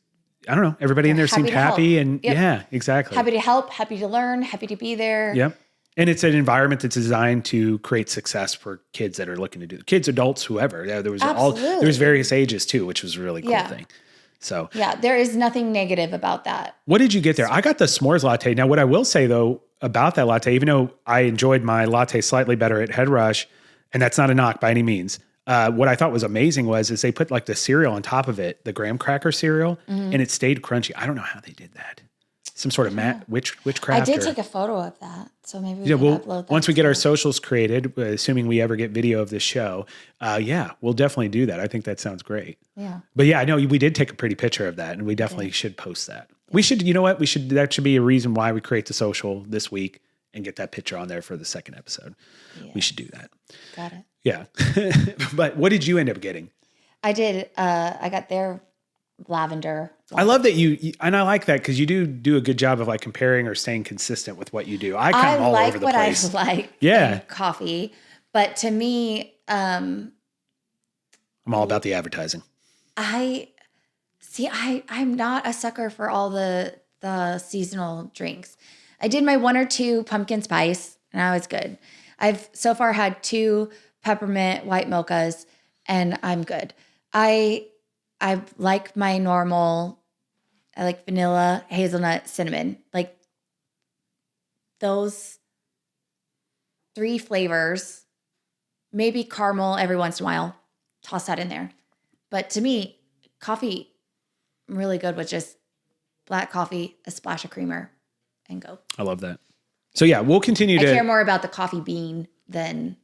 I don't know, everybody in there seemed happy and exactly. Happy to help, happy to learn, happy to be there. Yep. And it's an environment that's designed to create success for kids that are looking to do kids, adults, whoever. There was various ages too, which was a really cool thing. So there is nothing negative about that. What did you get there? I got the s'mores latte. Now, what I will say though about that latte, even though I enjoyed my latte slightly better at Head Rush, and that's not a knock by any means. What I thought was amazing is they put like the cereal on top of it, the graham cracker cereal, and it stayed crunchy. I don't know how they did that. Some sort of witchcraft. I did take a photo of that, so maybe we can upload that. Once we get our socials created, assuming we ever get video of this show, we'll definitely do that. I think that sounds great. Yeah. But I know we did take a pretty picture of that, and we definitely should post that. We should, you know what? That should be a reason why we create the social this week and get that picture on there for the second episode. Yeah. We should do that. Got it. Yeah. But what did you end up getting? I did. I got their lavender. I love that and I like that because you do a good job of like comparing or staying consistent with what you do. I kind of all over the place. I like in coffee, but to me, I'm all about the advertising. I'm not a sucker for all the seasonal drinks. I did my 1 or 2 pumpkin spice and I was good. I've so far had 2 peppermint white mochas and I'm good. I like my normal, I like vanilla, hazelnut, cinnamon. Like those 3 flavors, maybe caramel every once in a while, toss that in there. But to me, coffee, I'm really good with just black coffee, a splash of creamer, and go. I love that. So yeah, we'll continue to... I care more about the coffee bean than...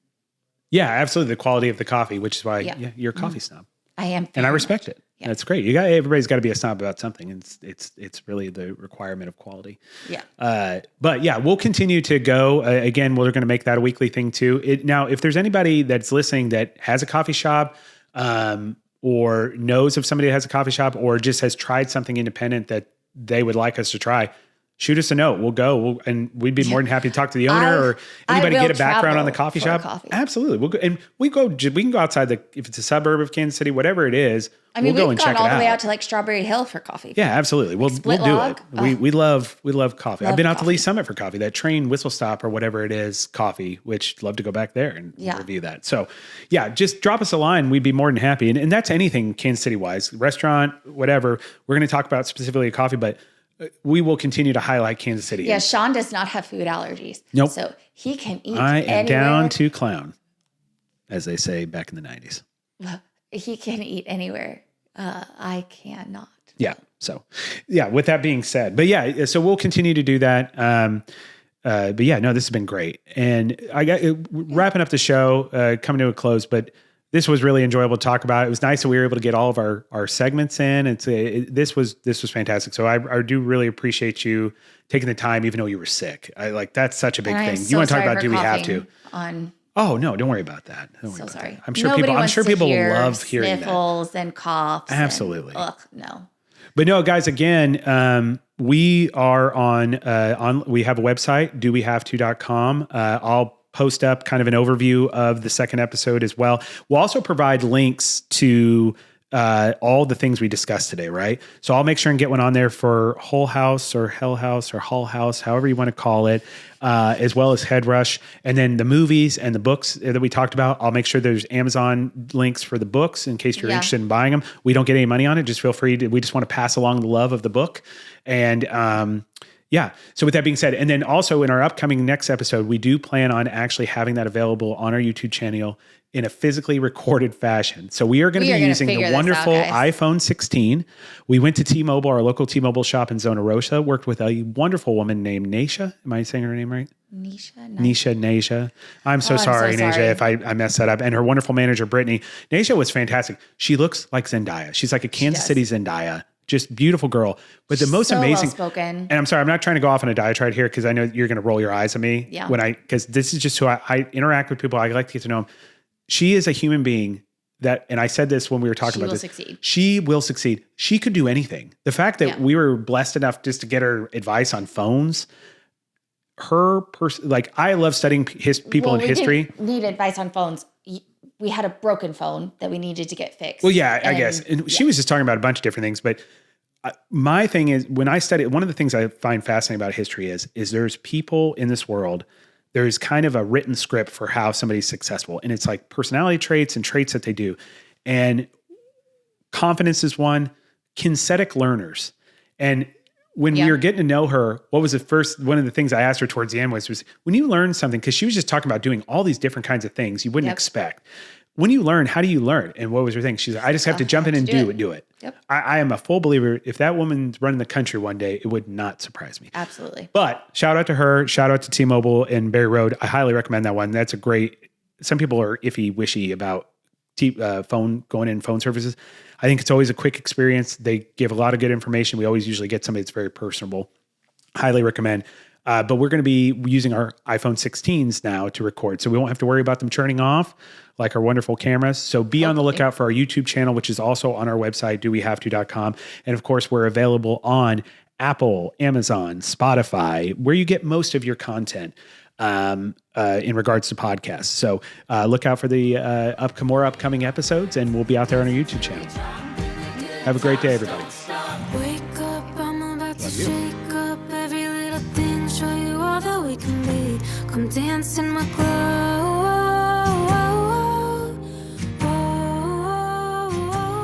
Yeah, absolutely. The quality of the coffee, which is why you're a coffee snob. I am. And I respect it. Yeah. That's great. Everybody's got to be a snob about something. And it's really the requirement of quality. Yeah. But yeah, we'll continue to go. Again, we're going to make that a weekly thing too. Now, if there's anybody that's listening that has a coffee shop, or knows of somebody that has a coffee shop, or just has tried something independent that they would like us to try, shoot us a note. We'll go, and we'd be more than happy to talk to the owner or anybody get a background on the coffee shop. Absolutely, we'll go, and we can go outside if it's a suburb of Kansas City, whatever it is. I mean, we'll go and check it out. all the way out to like Strawberry Hill for coffee. Yeah, absolutely. We'll do it. We love coffee. I've been out to Lee Summit for coffee. That train whistle stop or whatever it is, coffee. Which love to go back there and review that. So yeah, just drop us a line. We'd be more than happy. And that's anything Kansas City wise, restaurant, whatever. We're going to talk about specifically coffee, but we will continue to highlight Kansas City. Yeah, Sean does not have food allergies. Nope. So he can eat I am anywhere. down to clown, as they say back in the 90s. He can eat anywhere. I cannot. Yeah. So, yeah, with that being said, but yeah, so we'll continue to do that. But yeah, no, this has been great. And I got wrapping up the show, coming to a close, but this was really enjoyable to talk about. It was nice that we were able to get all of our segments in. This was fantastic. So I do really appreciate you taking the time, even though you were sick. That's such a big thing. You want to talk about, do we have to? Oh no, don't worry about that. Sorry. I'm sure people love hearing that. Sniffles and coughs. Absolutely. No. But no, guys, again, we are on we have a website, dowehavето.com. I'll post up kind of an overview of the second episode as well. We'll also provide links to all the things we discussed today, right? So I'll make sure and get one on there for Whole House or Hell House or Hull House, however you want to call it, as well as Head Rush. And then the movies and the books that we talked about, I'll make sure there's Amazon links for the books in case you're interested in buying them. We don't get any money on it. Just feel free to, we just want to pass along the love of the book. And yeah. So with that being said, and then also in our upcoming next episode, we do plan on actually having that available on our YouTube channel in a physically recorded fashion. So we are going to be using the wonderful iPhone 16. We went to T-Mobile, our local T-Mobile shop in Zona Rosa, worked with a wonderful woman named Naisha. Am I saying her name right? Naisha. I'm so sorry, Naisha, if I messed that up. And her wonderful manager, Brittany. Naisha was fantastic. She looks like Zendaya. She's like a Kansas City Zendaya. Just beautiful girl. But the most amazing, well-spoken. And I'm sorry, I'm not trying to go off on a diatribe here because I know you're going to roll your eyes at me because this is just who I interact with people. I like to get to know them. She is a human being that, and I said this when we were talking about this. She will succeed. She could do anything. The fact that we were blessed enough just to get her advice on phones, I love studying people in history. Didn't need advice on phones. We had a broken phone that we needed to get fixed. Well, yeah, I guess. And she was just talking about a bunch of different things. But my thing is, when I study, one of the things I find fascinating about history is there's people in this world, there's kind of a written script for how somebody's successful. And it's like personality traits and traits that they do. And confidence is one, kinesthetic learners. And when we were getting to know her, one of the things I asked her towards the end was when you learn something, because she was just talking about doing all these different kinds of things you wouldn't expect. When you learn, how do you learn? And what was her thing? She's like, I just have to jump in and do it. Yep. I am a full believer. If that woman's running the country one day, it would not surprise me. Absolutely. But shout out to her. Shout out to T-Mobile and Berry Road. I highly recommend that one. That's a great, some people are iffy, wishy about phone services. I think it's always a quick experience. They give a lot of good information. We always usually get somebody that's very personable. Highly recommend. But we're going to be using our iPhone 16s now to record, so we won't have to worry about them turning off like our wonderful cameras. So be on the lookout for our YouTube channel, which is also on our website, dowehavето.com. And of course, we're available on Apple, Amazon, Spotify, where you get most of your content in regards to podcasts. So look out for the more upcoming episodes, and we'll be out there on our YouTube channel. Have a great day, everybody. Wake up, I'm about to Love you. shake up every little thing, show you all that we can be. Come dance in my glow.